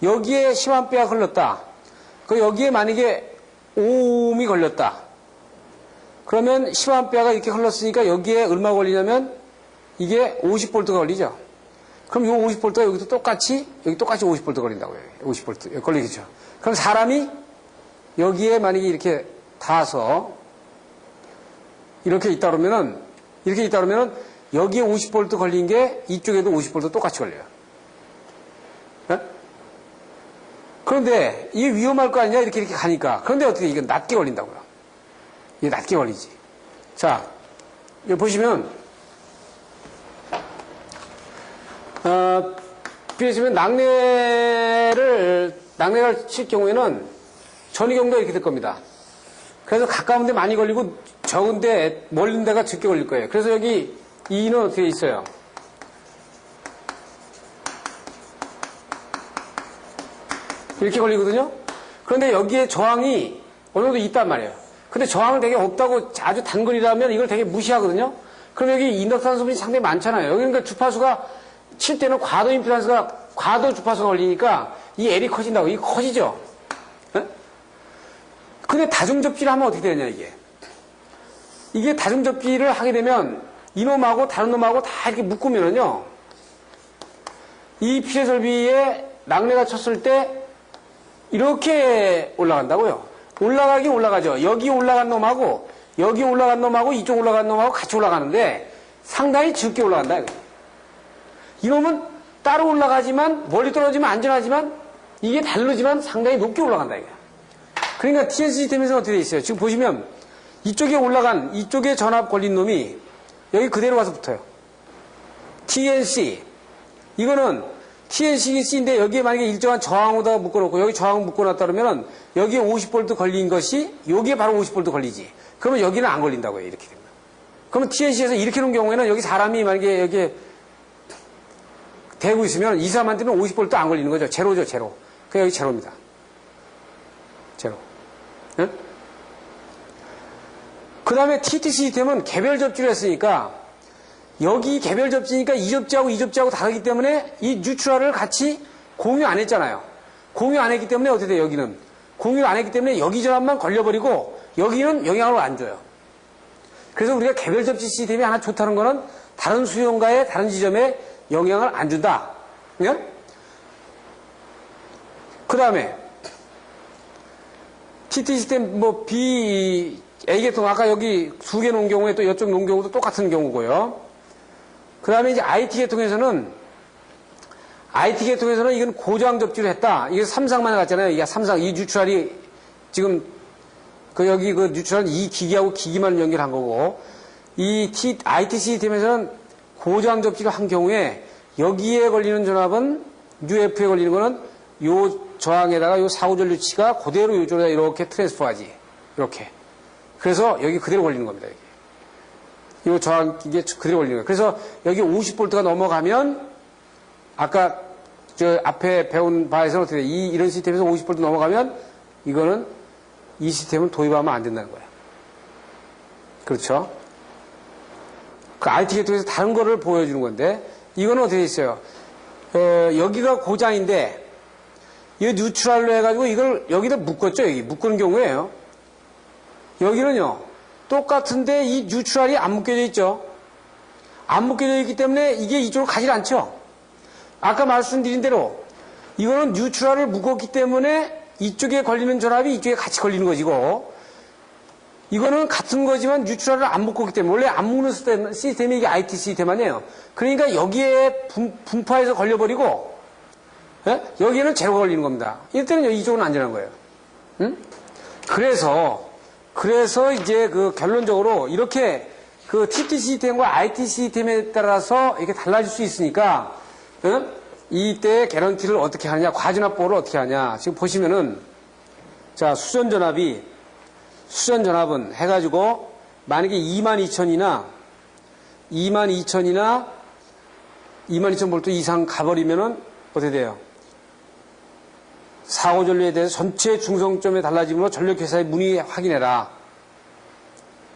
여기에 10A가 걸렸다. 그 여기에 만약에 5ohm이 걸렸다. 그러면 10A가 이렇게 흘렀으니까 여기에 얼마 걸리냐면 이게 50V가 걸리죠. 그럼 이 50V가 여기도 똑같이 여기 똑같이 50V 걸린다고요. 50V 걸리겠죠. 그럼 사람이 여기에 만약에 이렇게 닿아서 이렇게 있다 그러면은 여기에 50V 걸린 게 이쪽에도 50V 똑같이 걸려요. 네? 그런데 이게 위험할 거 아니냐 이렇게 가니까. 그런데 어떻게 이건 낮게 걸린다고요. 이게 낮게 걸리지. 자, 여기 보시면 보시면 낙뢰를 칠 경우에는 전위 경도가 이렇게 될 겁니다. 그래서 가까운 데 많이 걸리고 적은 데 멀린 데가 적게 걸릴 거예요. 그래서 여기 E는 어떻게 있어요? 이렇게 걸리거든요. 그런데 여기에 저항이 어느 정도 있단 말이에요. 근데 저항은 되게 없다고 아주 단거리라면 이걸 되게 무시하거든요. 그럼 여기 인덕탄 소분이 상당히 많잖아요. 여기 그러니까 주파수가 칠 때는 과도 임피던스가 과도 주파수가 걸리니까 이 L이 커진다고. 이게 커지죠. 네? 근데 다중접지를 하면 어떻게 되냐 이게. 이게 다중접지를 하게 되면 이놈하고 다른 놈하고 다 이렇게 묶으면은요. 이 피해설비에 낙뢰가 쳤을 때 이렇게 올라간다고요. 올라가긴 올라가죠. 여기 올라간 놈하고 여기 올라간 놈하고 이쪽 올라간 놈하고 같이 올라가는데 상당히 적게 올라간다. 이놈은 따로 올라가지만 멀리 떨어지면 안전하지만 이게 다르지만 상당히 높게 올라간다. 이게. 그러니까 TN 시스템에서는 어떻게 되어 있어요? 지금 보시면 이쪽에 올라간 이쪽에 전압 걸린 놈이 여기 그대로 와서 붙어요. TNC 이거는 TNC인데 여기에 만약에 일정한 저항으로다가 묶어놓고 여기 저항 묶어놨다 그러면 여기에 50V 걸린 것이 여기에 바로 50V 걸리지. 그러면 여기는 안 걸린다고요. 이렇게 되면. 그러면 TNC에서 이렇게 놓은 경우에는 여기 사람이 만약에 여기에 대고 있으면 이 사람한테는 50V도 안 걸리는 거죠. 제로죠. 제로. 그러니까 여기 제로입니다. 제로. 네? 그 다음에 TT 시스템은 개별 접지를 했으니까 여기 개별 접지니까 이 접지하고 이 접지하고 다르기 때문에 이 뉴트럴을 같이 공유 안 했잖아요. 공유 안 했기 때문에 어떻게 돼요? 여기는 공유 안 했기 때문에 여기 전압만 걸려버리고 여기는 영향을 안 줘요. 그래서 우리가 개별 접지 시스템이 하나 좋다는 거는 다른 수용가의 다른 지점에 영향을 안 준다. 그 다음에 TT 시스템 A계통 아까 여기 두 개 놓은 경우에 또 이쪽 놓은 경우도 똑같은 경우고요. 그 다음에 이제 IT계통에서는 이건 고저항 접지를 했다. 이게 삼상만 갔잖아요. 이게 삼상, 이 뉴트럴이 지금 여기 그 뉴트럴 이 기기하고 기기만 연결한 거고, 이 IT 시스템에서는 고저항 접지를 한 경우에 여기에 걸리는 전압은 UF에 걸리는 거는 요 저항에다가 요 사고전류치가 그대로 요쪽에다 이렇게 트랜스퍼하지. 이렇게. 그래서 여기 그대로 걸리는 겁니다. 여기. 요 저항 이게 그대로 걸리는 거예요. 그래서 여기 50V가 넘어가면 아까 저 앞에 배운 바에서는 어떻게 돼? 이런 시스템에서 50V 넘어가면 이거는 이 시스템을 도입하면 안 된다는 거예요. 그렇죠? 그 IT 계통에서 다른 거를 보여주는 건데 이거는 어떻게 있어요? 여기가 고장인데 이 뉴트럴로 해가지고 이걸 여기다 묶었죠. 여기 묶는 경우에요. 여기는요 똑같은데 이 뉴트럴이 안 묶여져 있죠. 안 묶여져 있기 때문에 이게 이쪽으로 가지 않죠. 아까 말씀드린 대로 이거는 뉴트럴을 묶었기 때문에 이쪽에 걸리는 전압이 이쪽에 같이 걸리는 것이고, 이거는 같은 거지만 뉴트럴을 안 묶었기 때문에, 원래 안 묶는 시스템이 이게 IT 시스템 아니에요. 그러니까 여기에 분파해서 걸려버리고, 예? 여기에는 제로가 걸리는 겁니다. 이때는 이쪽은 안전한 거예요. 응? 그래서 이제 그 결론적으로 이렇게 그 TT 시스템과 IT 시스템에 따라서 이렇게 달라질 수 있으니까, 응? 이때 개런티를 어떻게 하느냐, 과전압보호를 어떻게 하냐. 지금 보시면은, 자, 수전전압은 해가지고, 만약에 22,000이나 22,000V 이상 가버리면은, 어떻게 돼요? 사고전류에 대해서 전체 중성점의 달라짐으로 전력회사에 문의 확인해라.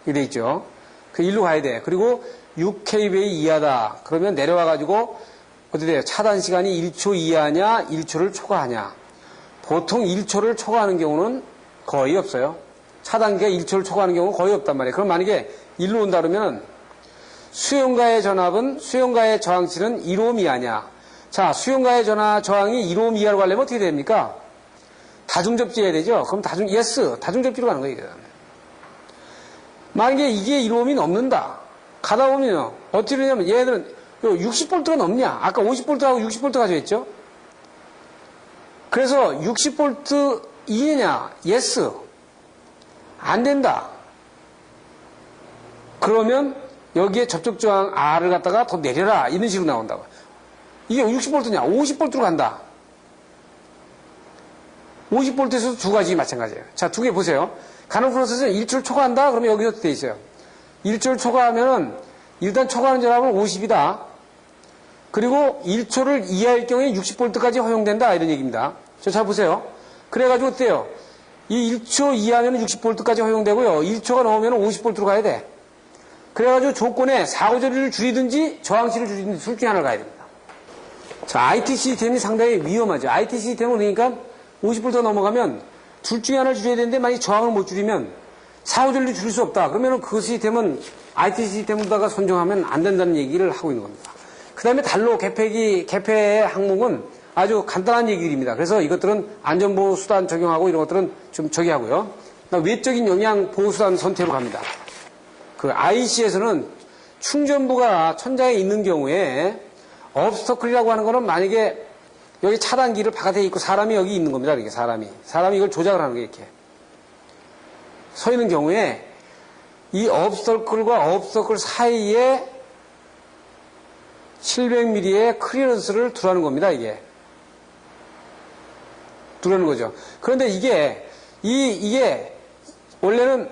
이게 돼 있죠. 그 일로 가야 돼. 그리고 6kVA 이하다. 그러면 내려와가지고, 어떻게 돼요? 차단 시간이 1초 이하냐, 1초를 초과하냐. 보통 1초를 초과하는 경우는 거의 없어요. 차단기가 1초를 초과하는 경우는 거의 없단 말이에요. 그럼 만약에 1로 온다 그러면 수용가의 저항치는 1옴 이하냐. 자, 수용가의 저항이 1옴 이하로 가려면 어떻게 됩니까? 다중접지해야 되죠? 그럼 다중접지로 가는 거예요. 만약에 이게 1옴이 넘는다. 가다 보면요. 어떻게 되냐면 얘네들은 60V가 넘냐? 아까 50V하고 60V 가져왔죠? 그래서 60V 이해냐? yes. 안 된다. 그러면 여기에 접촉저항 R을 갖다가 더 내려라. 이런 식으로 나온다고. 이게 60V냐? 50V로 간다. 50V에서도 두 가지 마찬가지예요. 자, 두 개 보세요. 가는 프로세스는 1초를 초과한다? 그러면 여기서 돼 있어요. 1초를 초과하면은 일단 초과하는 전압은 50이다. 그리고 1초를 이하일 경우에 60V까지 허용된다. 이런 얘기입니다. 잘 보세요. 그래가지고 어때요? 이 1초 이하면 60V까지 허용되고요. 1초가 넘으면 50V로 가야 돼. 그래가지고 조건에 사고전류를 줄이든지 저항치를 줄이든지 둘 중에 하나를 가야 됩니다. 자, IT 시스템이 상당히 위험하죠. IT 시스템은 그러니까 50V 넘어가면 둘 중에 하나를 줄여야 되는데 만약에 저항을 못 줄이면 사고전류 줄일 수 없다. 그러면 그 시스템은 IT 시스템으로다가 선정하면 안 된다는 얘기를 하고 있는 겁니다. 그 다음에 달로 개폐의 항목은 아주 간단한 얘기들입니다. 그래서 이것들은 안전보호수단 적용하고 이런 것들은 좀 저기 하고요. 외적인 영향 보호수단 선택으로 갑니다. 그 IC에서는 충전부가 천장에 있는 경우에 업스터클이라고 하는 거는 만약에 여기 차단기를 바깥에 있고 사람이 여기 있는 겁니다. 이렇게 사람이 이걸 조작을 하는 거예요. 이렇게 서 있는 경우에 이 업스터클과 업스터클 사이에 700mm의 클리어런스를 두라는 겁니다. 이게 두라는 거죠. 그런데 이게 원래는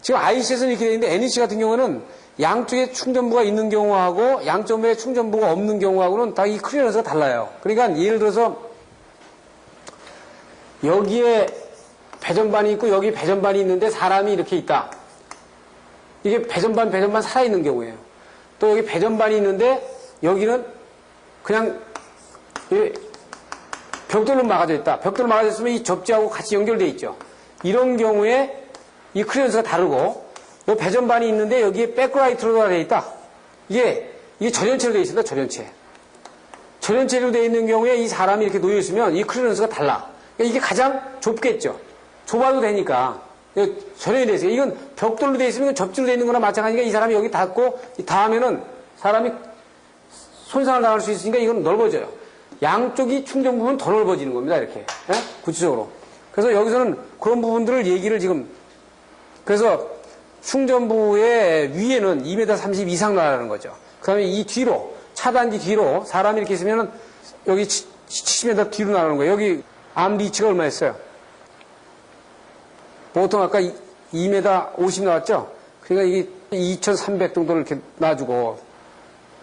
지금 IC에서는 이렇게 되어 있는데 NEC 같은 경우는 양쪽에 충전부가 있는 경우하고 양쪽에 충전부가 없는 경우하고는 다 이 클리어런스가 달라요. 그러니까 예를 들어서 여기에 배전반이 있고 여기 배전반이 있는데 사람이 이렇게 있다. 이게 배전반 살아있는 경우예요. 또 여기 배전반이 있는데 여기는 그냥 벽돌로 막아져 있다. 벽돌로 막아져 있으면 이 접지하고 같이 연결되어 있죠. 이런 경우에 이 클리어런스가 다르고 요 배전반이 있는데 여기에 백라이트로 되어 있다. 이게 전연체로 되어 있습니다. 전연체로 되어 있는 경우에 이 사람이 이렇게 놓여 있으면 이 클리어런스가 달라. 그러니까 이게 가장 좁겠죠. 좁아도 되니까. 전연이 되어 있어요. 이건 벽돌로 되어 있으면 접지로 되어 있는 거나 마찬가지니까 이 사람이 여기 닿고 닿으면은 사람이 손상을 당할 수 있으니까 이건 넓어져요. 양쪽이 충전 부분은 더 넓어지는 겁니다. 이렇게. 예? 구체적으로. 그래서 여기서는 그런 부분들을 얘기를 지금 그래서 충전부의 위에는 2m 30 이상 나가는 거죠. 그 다음에 이 뒤로 차단기 뒤로 사람이 이렇게 있으면은 여기 70m 뒤로 나가는 거예요. 여기 암 리치가 얼마였어요? 보통 아까 2m 50 나왔죠? 그러니까 이게 2300 정도를 이렇게 놔주고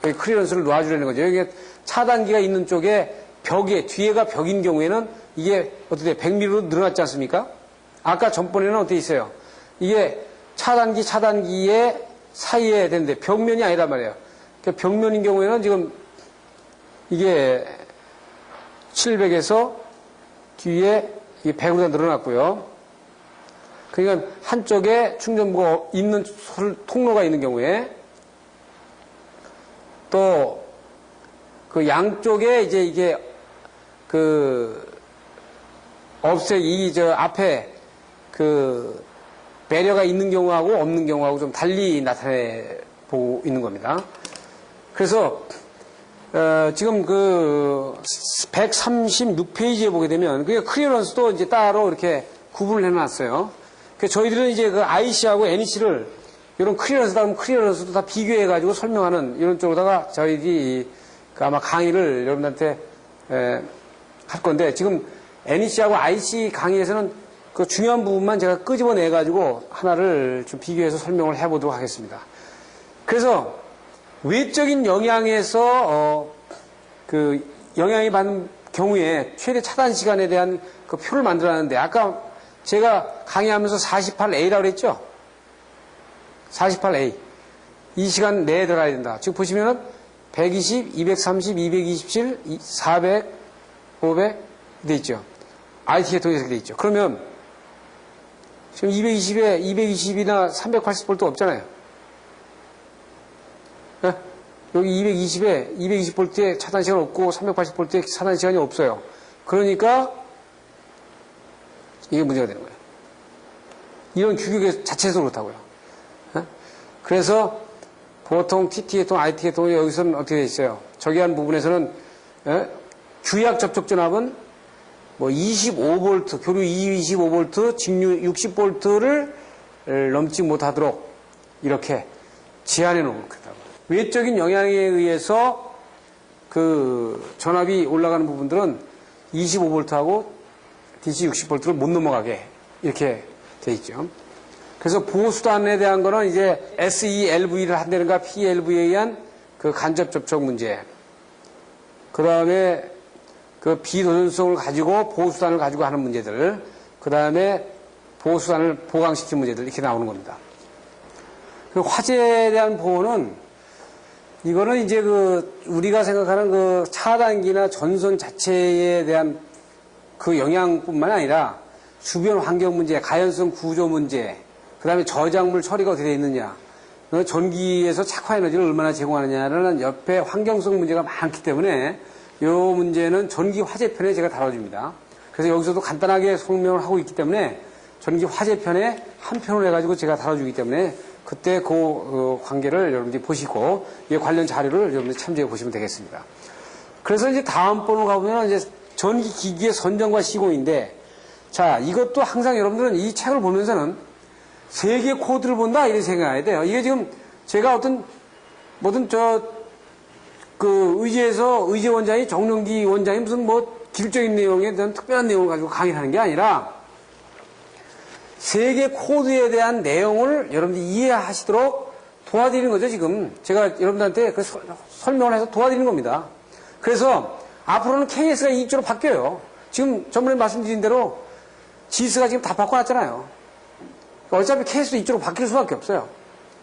여기 클리어런스를 놔주려는 거죠. 여기 차단기가 있는 쪽에 벽에 뒤에가 벽인 경우에는 이게 어떻게 100mm로 늘어났지 않습니까? 아까 전번에는 어떻게 있어요? 이게 차단기의 사이에 되는데 벽면이 아니란 말이에요. 그러니까 벽면인 경우에는 지금 이게 700에서 뒤에 이게 100으로 늘어났고요. 그러니까 한쪽에 충전부가 있는 통로가 있는 경우에 또 그 양쪽에 이제 이게 그 업색 앞에 그 배려가 있는 경우하고 없는 경우하고 좀 달리 나타내 보고 있는 겁니다. 그래서 지금 그 136페이지에 보게 되면 그 클리어런스도 이제 따로 이렇게 구분을 해놨어요. 그래서 저희들은 이제 그 IC하고 NEC를 이런 클리어런스도 다 비교해가지고 설명하는 이런 쪽으로다가 저희들이 그 아마 강의를 여러분한테 할 건데 지금 NEC하고 IC 강의에서는 그 중요한 부분만 제가 끄집어내가지고 하나를 좀 비교해서 설명을 해보도록 하겠습니다. 그래서 외적인 영향에서 그 영향이 받는 경우에 최대 차단 시간에 대한 그 표를 만들어놨는데 아까 제가 강의하면서 48A라고 그랬죠? 48A. 이 시간 내에 들어가야 된다. 지금 보시면은 120, 230, 227, 400, 500 돼 있죠. IT에 통해서 돼 있죠. 그러면 지금 220에 220이나 380볼트 없잖아요. 네? 여기 220에 220볼트에 차단 시간 없고 380볼트에 차단 시간이 없어요. 그러니까 이게 문제가 되는 거예요. 이런 규격의 자체에서 그렇다고요. 네? 그래서 보통 TT계통, IT계통이 여기서는 어떻게 되어 있어요? 저기 한 부분에서는 규약 접촉 전압은 뭐 25V, 교류 25V, 직류 60V를 넘지 못하도록 이렇게 제한해 놓은 거다. 외적인 영향에 의해서 그 전압이 올라가는 부분들은 25V하고 DC 60V를 못 넘어가게 이렇게 돼 있죠. 그래서 보호수단에 대한 거는 이제 SELV를 한다든가 PLV에 의한 그 간접 접촉 문제. 그 다음에 그 비도전성을 가지고 보호수단을 가지고 하는 문제들. 그 다음에 보호수단을 보강시키는 문제들. 이렇게 나오는 겁니다. 그 화재에 대한 보호는 이거는 이제 그 우리가 생각하는 그 차단기나 전선 자체에 대한 그 영향뿐만 아니라 주변 환경 문제, 가연성 구조 문제, 그 다음에 저장물 처리가 어떻게 되어 있느냐, 전기에서 착화 에너지를 얼마나 제공하느냐라는 옆에 환경성 문제가 많기 때문에 이 문제는 전기 화재편에 제가 다뤄줍니다. 그래서 여기서도 간단하게 설명을 하고 있기 때문에 전기 화재편에 한 편을 해가지고 제가 다뤄주기 때문에 그때 그 관계를 여러분들이 보시고 이 관련 자료를 여러분들이 참조해 보시면 되겠습니다. 그래서 이제 다음 번으로 가보면 이제 전기 기기의 선정과 시공인데, 자, 이것도 항상 여러분들은 이 책을 보면서는 세계 코드를 본다 이렇게 생각해야 돼요. 이게 지금 제가 뭐든 의제 원장이 정령기 원장이 무슨 뭐 기술적인 내용에 대한 특별한 내용을 가지고 강의를 하는 게 아니라 세계 코드에 대한 내용을 여러분들이 이해하시도록 도와드리는 거죠. 지금 제가 여러분들한테 그 설명을 해서 도와드리는 겁니다. 그래서 앞으로는 KS가 이쪽으로 바뀌어요. 지금 전번에 말씀드린 대로 지스가 지금 다 바꿔놨잖아요. 어차피 KS도 이쪽으로 바뀔 수밖에 없어요.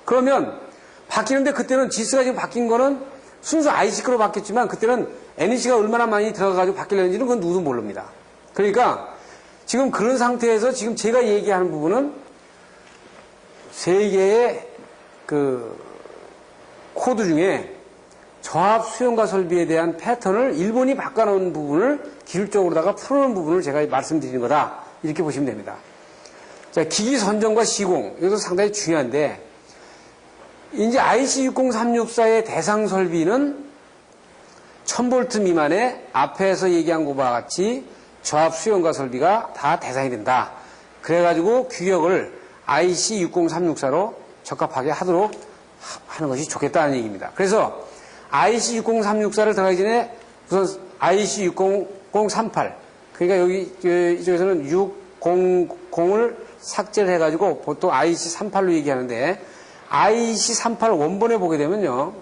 그러면 바뀌는데 그때는 지스가 지금 바뀐 거는 순수 IC로 바뀌었지만 그때는 NEC가 얼마나 많이 들어가가지고 바뀌려는지는 그건 누구도 모릅니다. 그러니까 지금 그런 상태에서 지금 제가 얘기하는 부분은 세 개의 그 코드 중에 저압 수용과 설비에 대한 패턴을 일본이 바꿔놓은 부분을 기술적으로다가 풀어놓은 부분을 제가 말씀드리는 거다. 이렇게 보시면 됩니다. 자, 기기 선정과 시공. 이것도 상당히 중요한데, 이제 IC60364의 대상 설비는 1000V 미만의 앞에서 얘기한 것과 같이 저압 수용과 설비가 다 대상이 된다. 그래가지고 규격을 IC60364로 적합하게 하도록 하는 것이 좋겠다는 얘기입니다. 그래서 IC60364를 들어가기 전에 우선 IC60038, 그러니까 여기 이쪽에서는 600을 삭제를 해가지고 보통 IC38로 얘기하는데, IC38 원본에 보게 되면요,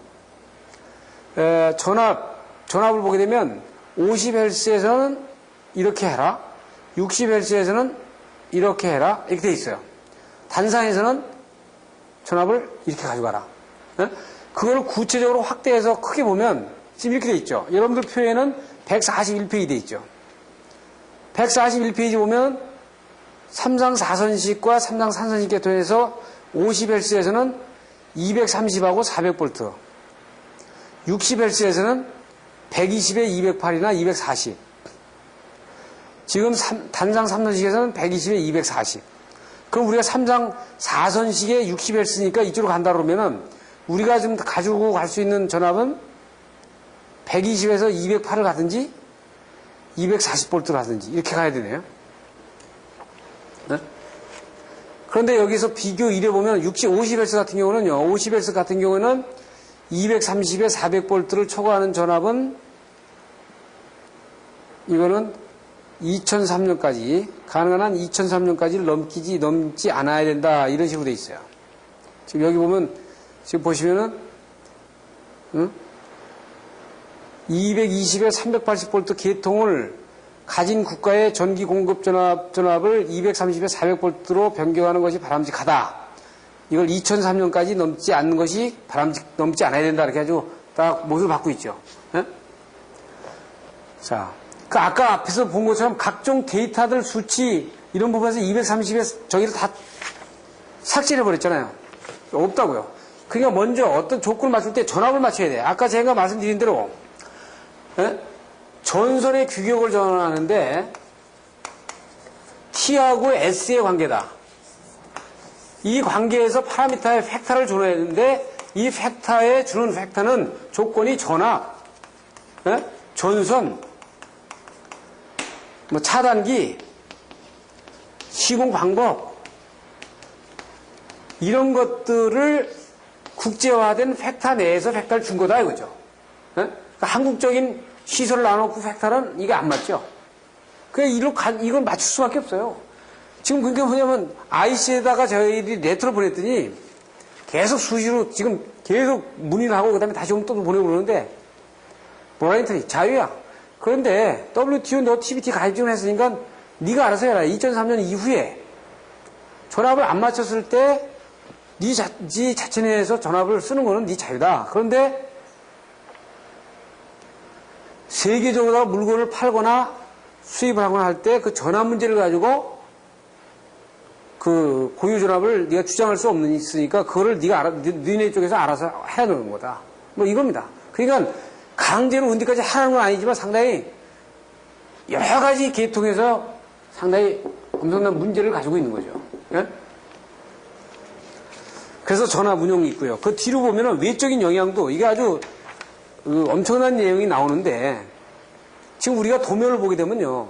전압을 보게 되면 50Hz에서는 이렇게 해라, 60Hz에서는 이렇게 해라, 이렇게 돼 있어요. 단상에서는 전압을 이렇게 가져가라. 그걸 구체적으로 확대해서 크게 보면 지금 이렇게 돼 있죠. 여러분들 표에는 141페이지 돼 있죠. 141페이지 보면 3상 4선식과 3상 3선식 계통에서 50Hz에서는 230하고 400V, 60Hz에서는 120에 208이나 240. 지금 단상 3선식에서는 120에 240. 그럼 우리가 3상 4선식에 60Hz니까 이쪽으로 간다 그러면은 우리가 지금 가지고 갈 수 있는 전압은 120에서 208을 가든지 240V를 가든지 이렇게 가야 되네요. 네? 그런데 여기서 비교 1에 보면 50Hz 같은 경우는요, 50Hz 같은 경우는 230에 400V를 초과하는 전압은 이거는 2003년까지, 가능한 한 2003년까지를 넘지 않아야 된다. 이런 식으로 돼 있어요. 지금 여기 보면, 지금 보시면은, 220에 380V 계통을 가진 국가의 전기 공급 전압을 230에 400V로 변경하는 것이 바람직하다. 이걸 2003년까지 넘지 않는 것이 넘지 않아야 된다. 이렇게 해가지고 딱 못을 받고 있죠. 네? 자. 그 아까 앞에서 본 것처럼 각종 데이터들 수치 이런 부분에서 230에 저기를 다 삭제해 버렸잖아요. 없다고요. 그러니까 먼저 어떤 조건을 맞출 때 전압을 맞춰야 돼. 아까 제가 말씀드린 대로 전선의 규격을 전환하는데 T하고 S의 관계다. 이 관계에서 파라미터의 팩터를 줘야 되는데 이 팩터에 주는 팩터는 조건이 전압, 전선, 차단기, 시공 방법, 이런 것들을 국제화된 팩터 내에서 팩터를 준 거다 이거죠. 그러니까 한국적인 시설을 나눠놓고 팩터는 이게 안 맞죠. 이걸 맞출 수밖에 없어요. 지금 그게 뭐냐면 IC에다가 저희들이 레터를 보냈더니 계속 수시로 지금 계속 문의를 하고 그다음에 다시 오면 또 보내고 그러는데 뭐라 했더니 자유야. 그런데 WTO 너 TBT 가입 좀 했으니까 네가 알아서 해라. 2003년 이후에 전압을 안 맞췄을 때 네 자체 내에서 전압을 쓰는 거는 네 자유다. 그런데 세계적으로 물건을 팔거나 수입을 하거나 할 때 그 전압 문제를 가지고 그 고유 전압을 네가 주장할 수 있으니까 그거를 너네 쪽에서 알아서 해야 되는 거다. 뭐 이겁니다. 그러니까 강제로 언제까지 하라는 건 아니지만 상당히 여러 가지 계통에서 상당히 엄청난 문제를 가지고 있는 거죠. 예? 그래서 전압 운용이 있고요. 그 뒤로 보면은 외적인 영향도 이게 아주 엄청난 내용이 나오는데 지금 우리가 도면을 보게 되면요.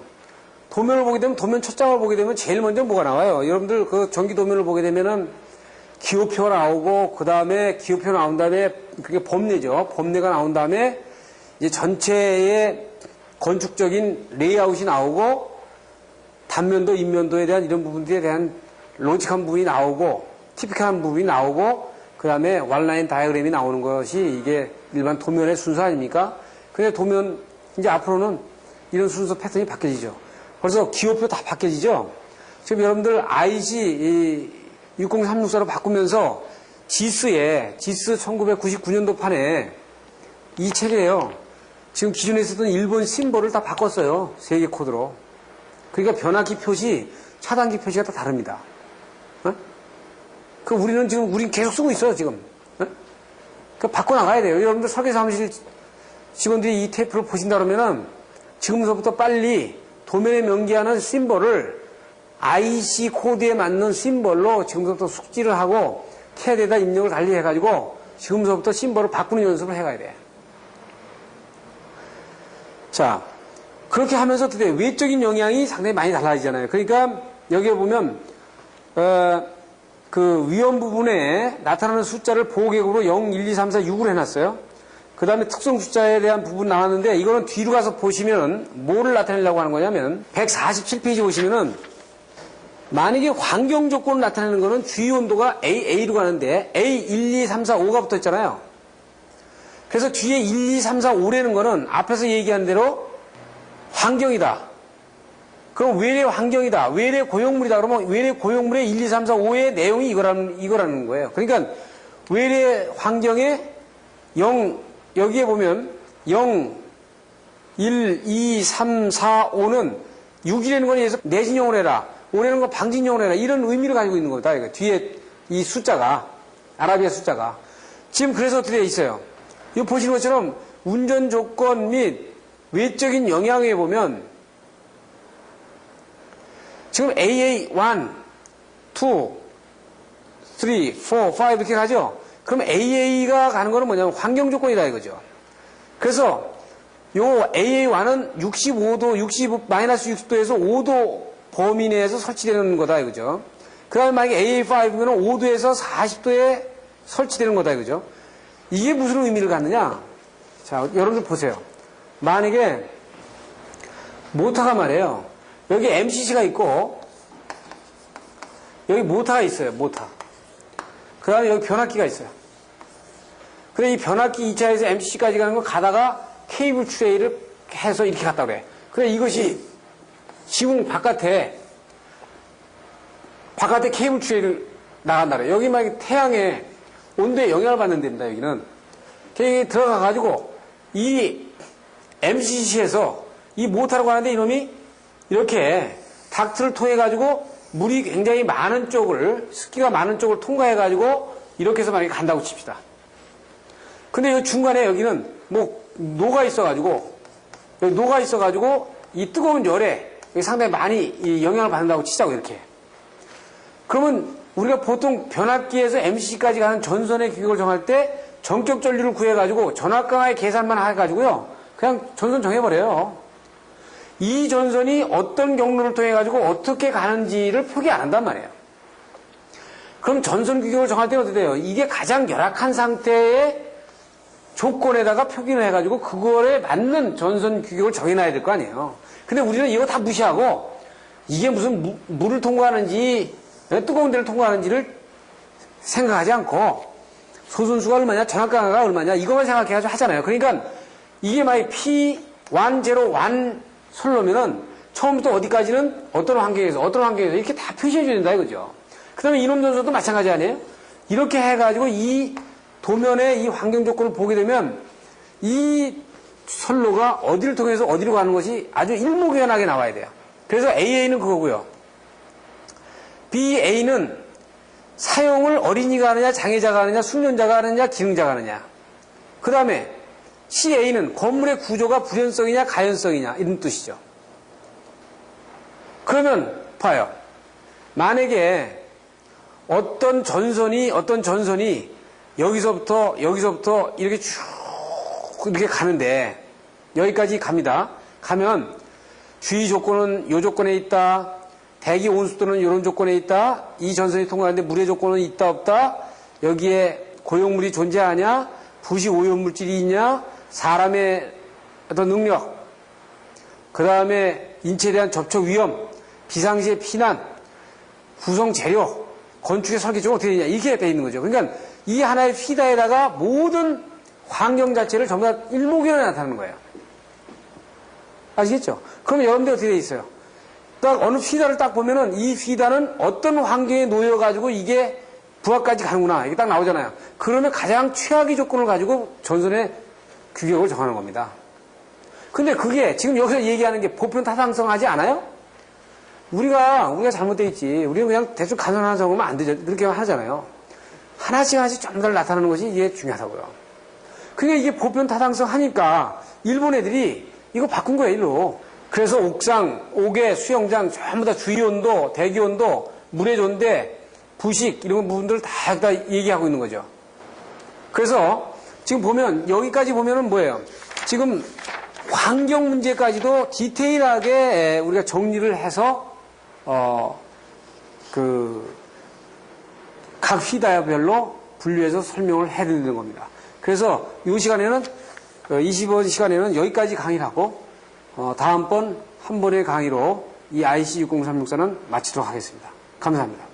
도면을 보게 되면 도면 첫 장을 보게 되면 제일 먼저 뭐가 나와요. 여러분들 그 전기 도면을 보게 되면은 기호표가 나오고 그 다음에 기호표 나온 다음에 그게 범례죠. 범례가 나온 다음에 이제 전체의 건축적인 레이아웃이 나오고 단면도, 인면도에 대한 이런 부분들에 대한 로직한 부분이 나오고 티피컬한 부분이 나오고 그 다음에 왈라인 다이어그램이 나오는 것이 이게 일반 도면의 순서 아닙니까? 근데 도면 이제 앞으로는 이런 순서 패턴이 바뀌어지죠. 그래서 기호표 다 바뀌어지죠. 지금 여러분들 IC 60364로 바꾸면서 지스 1999년도 판에 이 책이에요. 지금 기존에 있었던 일본 심볼을 다 바꿨어요. 세계 코드로. 그러니까 변압기 표시, 차단기 표시가 다 다릅니다. 그 우린 계속 쓰고 있어, 지금. 그 바꿔나가야 돼요. 여러분들 설계 사무실 직원들이 이 테이프를 보신다 그러면은 지금서부터 빨리 도면에 명기하는 심볼을 IC 코드에 맞는 심볼로 지금부터 숙지를 하고 CAD에다 입력을 달리 해가지고 지금서부터 심볼을 바꾸는 연습을 해가야 돼. 자, 그렇게 하면서 어떻게 돼요? 외적인 영향이 상당히 많이 달라지잖아요. 그러니까 여기에 보면 그 위험 부분에 나타나는 숫자를 보호객으로 0, 1, 2, 3, 4, 6으로 해놨어요. 그 다음에 특성 숫자에 대한 부분 나왔는데 이거는 뒤로 가서 보시면은 뭐를 나타내려고 하는 거냐면 147페이지 보시면은 만약에 환경 조건을 나타내는 거는 주위 온도가 AA로 가는데 A, 1, 2, 3, 4, 5가 붙어 있잖아요. 그래서 뒤에 1, 2, 3, 4, 5라는 거는 앞에서 얘기한 대로 환경이다. 그럼 외래 환경이다. 외래 고용물이다. 그러면 외래 고용물의 1, 2, 3, 4, 5의 내용이 이거라는 거예요. 그러니까 외래 환경에 0, 여기에 보면 0, 1, 2, 3, 4, 5는 6이라는 건 예서 내진용을 해라. 5라는 건 방진용을 해라. 이런 의미를 가지고 있는 거다. 이거. 뒤에 이 숫자가, 아라비아 숫자가. 지금 그래서 어떻게 되어 있어요? 이거 보시는 것처럼 운전 조건 및 외적인 영향에 보면 지금 AA 1, 2, 3, 4, 5 이렇게 가죠? 그럼 AA가 가는 거는 뭐냐면 환경 조건이다 이거죠. 그래서 요 AA1은 65도, 마이너스 60도에서 5도 범위 내에서 설치되는 거다 이거죠. 그 다음에 만약에 AA5는 5도에서 40도에 설치되는 거다 이거죠. 이게 무슨 의미를 갖느냐? 자, 여러분들 보세요. 만약에 모터가 말이에요. 여기 MCC가 있고 여기 모터가 있어요. 모터. 그 다음에 여기 변압기가 있어요. 그래 이 변압기 2차에서 MCC까지 가는 거 가다가 케이블 트레이를 해서 이렇게 갔다 그래. 그래 이것이 지붕 바깥에 케이블 트레이를 나간다 그래. 여기 막 태양의 온도에 영향을 받는 데입니다. 여기는. 여기 들어가가지고 이 MCC에서 이 모터로 가는데 이놈이 이렇게 닥트를 통해가지고 물이 굉장히 많은 쪽을, 습기가 많은 쪽을 통과해가지고 이렇게 해서 만약에 간다고 칩시다. 근데 이 중간에 여기는 뭐 노가 있어가지고 이 뜨거운 열에 상당히 많이 이 영향을 받는다고 치자고 이렇게. 그러면 우리가 보통 변압기에서 MCC까지 가는 전선의 규격을 정할 때 전격 전류를 구해가지고 전압강하의 계산만 해가지고요. 그냥 전선 정해버려요. 이 전선이 어떤 경로를 통해가지고 어떻게 가는지를 표기 안 한단 말이에요. 그럼 전선 규격을 정할 때는 어떻게 돼요? 이게 가장 열악한 상태의 조건에다가 표기를 해가지고 그거에 맞는 전선 규격을 정해놔야 될 거 아니에요. 근데 우리는 이거 다 무시하고 이게 무슨 물을 통과하는지 뜨거운 데를 통과하는지를 생각하지 않고 소순수가 얼마냐 전압강하가 얼마냐 이것만 생각해가지고 하잖아요. 그러니까 이게 만약 P101 설로면은 처음부터 어디까지는 어떤 환경에서 이렇게 다 표시해줘야 된다 이거죠. 그 다음에 이놈 전선도 마찬가지 아니에요? 이렇게 해가지고 이 도면에 이 환경 조건을 보게 되면 이 선로가 어디를 통해서 어디로 가는 것이 아주 일목요연하게 나와야 돼요. 그래서 AA는 그거고요. BA는 사용을 어린이가 하느냐, 장애자가 하느냐, 숙련자가 하느냐, 기능자가 하느냐. 그 다음에 CA는 건물의 구조가 불연성이냐, 가연성이냐 이런 뜻이죠. 그러면 봐요. 만약에 어떤 전선이 여기서부터 이렇게 쭉 이렇게 가는데 여기까지 갑니다. 가면 주의 조건은 이 조건에 있다. 대기 온수도는 이런 조건에 있다. 이 전선이 통과하는데 물의 조건은 있다 없다. 여기에 고용물이 존재하냐. 부시 오염물질이 있냐. 사람의 어떤 능력. 그 다음에 인체에 대한 접촉 위험. 비상시의 피난. 구성 재료. 건축의 설계적으로 어떻게 되냐. 이렇게 돼 있는 거죠. 그러니까 이 하나의 피다에다가 모든 환경 자체를 전부 다 일목요연하게 나타나는 거예요. 아시겠죠? 그러면 여러분들 어떻게 돼 있어요? 딱 어느 피다를 딱 보면은 이 피다는 어떤 환경에 놓여가지고 이게 부하까지 가는구나. 이게 딱 나오잖아요. 그러면 가장 최악의 조건을 가지고 전선의 규격을 정하는 겁니다. 근데 그게 지금 여기서 얘기하는 게 보편 타당성하지 않아요? 우리가 잘못되어 있지. 우리는 그냥 대충 간선하는 적으면 안 되죠. 그렇게 하잖아요. 하나씩 하나씩 좀 더 나타나는 것이 이게 중요하다고요. 그러니까 이게 보편 타당성 하니까 일본 애들이 이거 바꾼 거예요, 일로. 그래서 옥상, 옥외, 수영장 전부 다 주의온도, 대기온도, 물의 존재, 부식 이런 부분들을 다 얘기하고 있는 거죠. 그래서 지금 보면 여기까지 보면은 뭐예요? 지금 환경 문제까지도 디테일하게 우리가 정리를 해서 각 휘다별로 분류해서 설명을 해드리는 겁니다. 그래서 이 시간에는 20번 시간에는 여기까지 강의를 하고 다음번 한 번의 강의로 이 IC60364는 마치도록 하겠습니다. 감사합니다.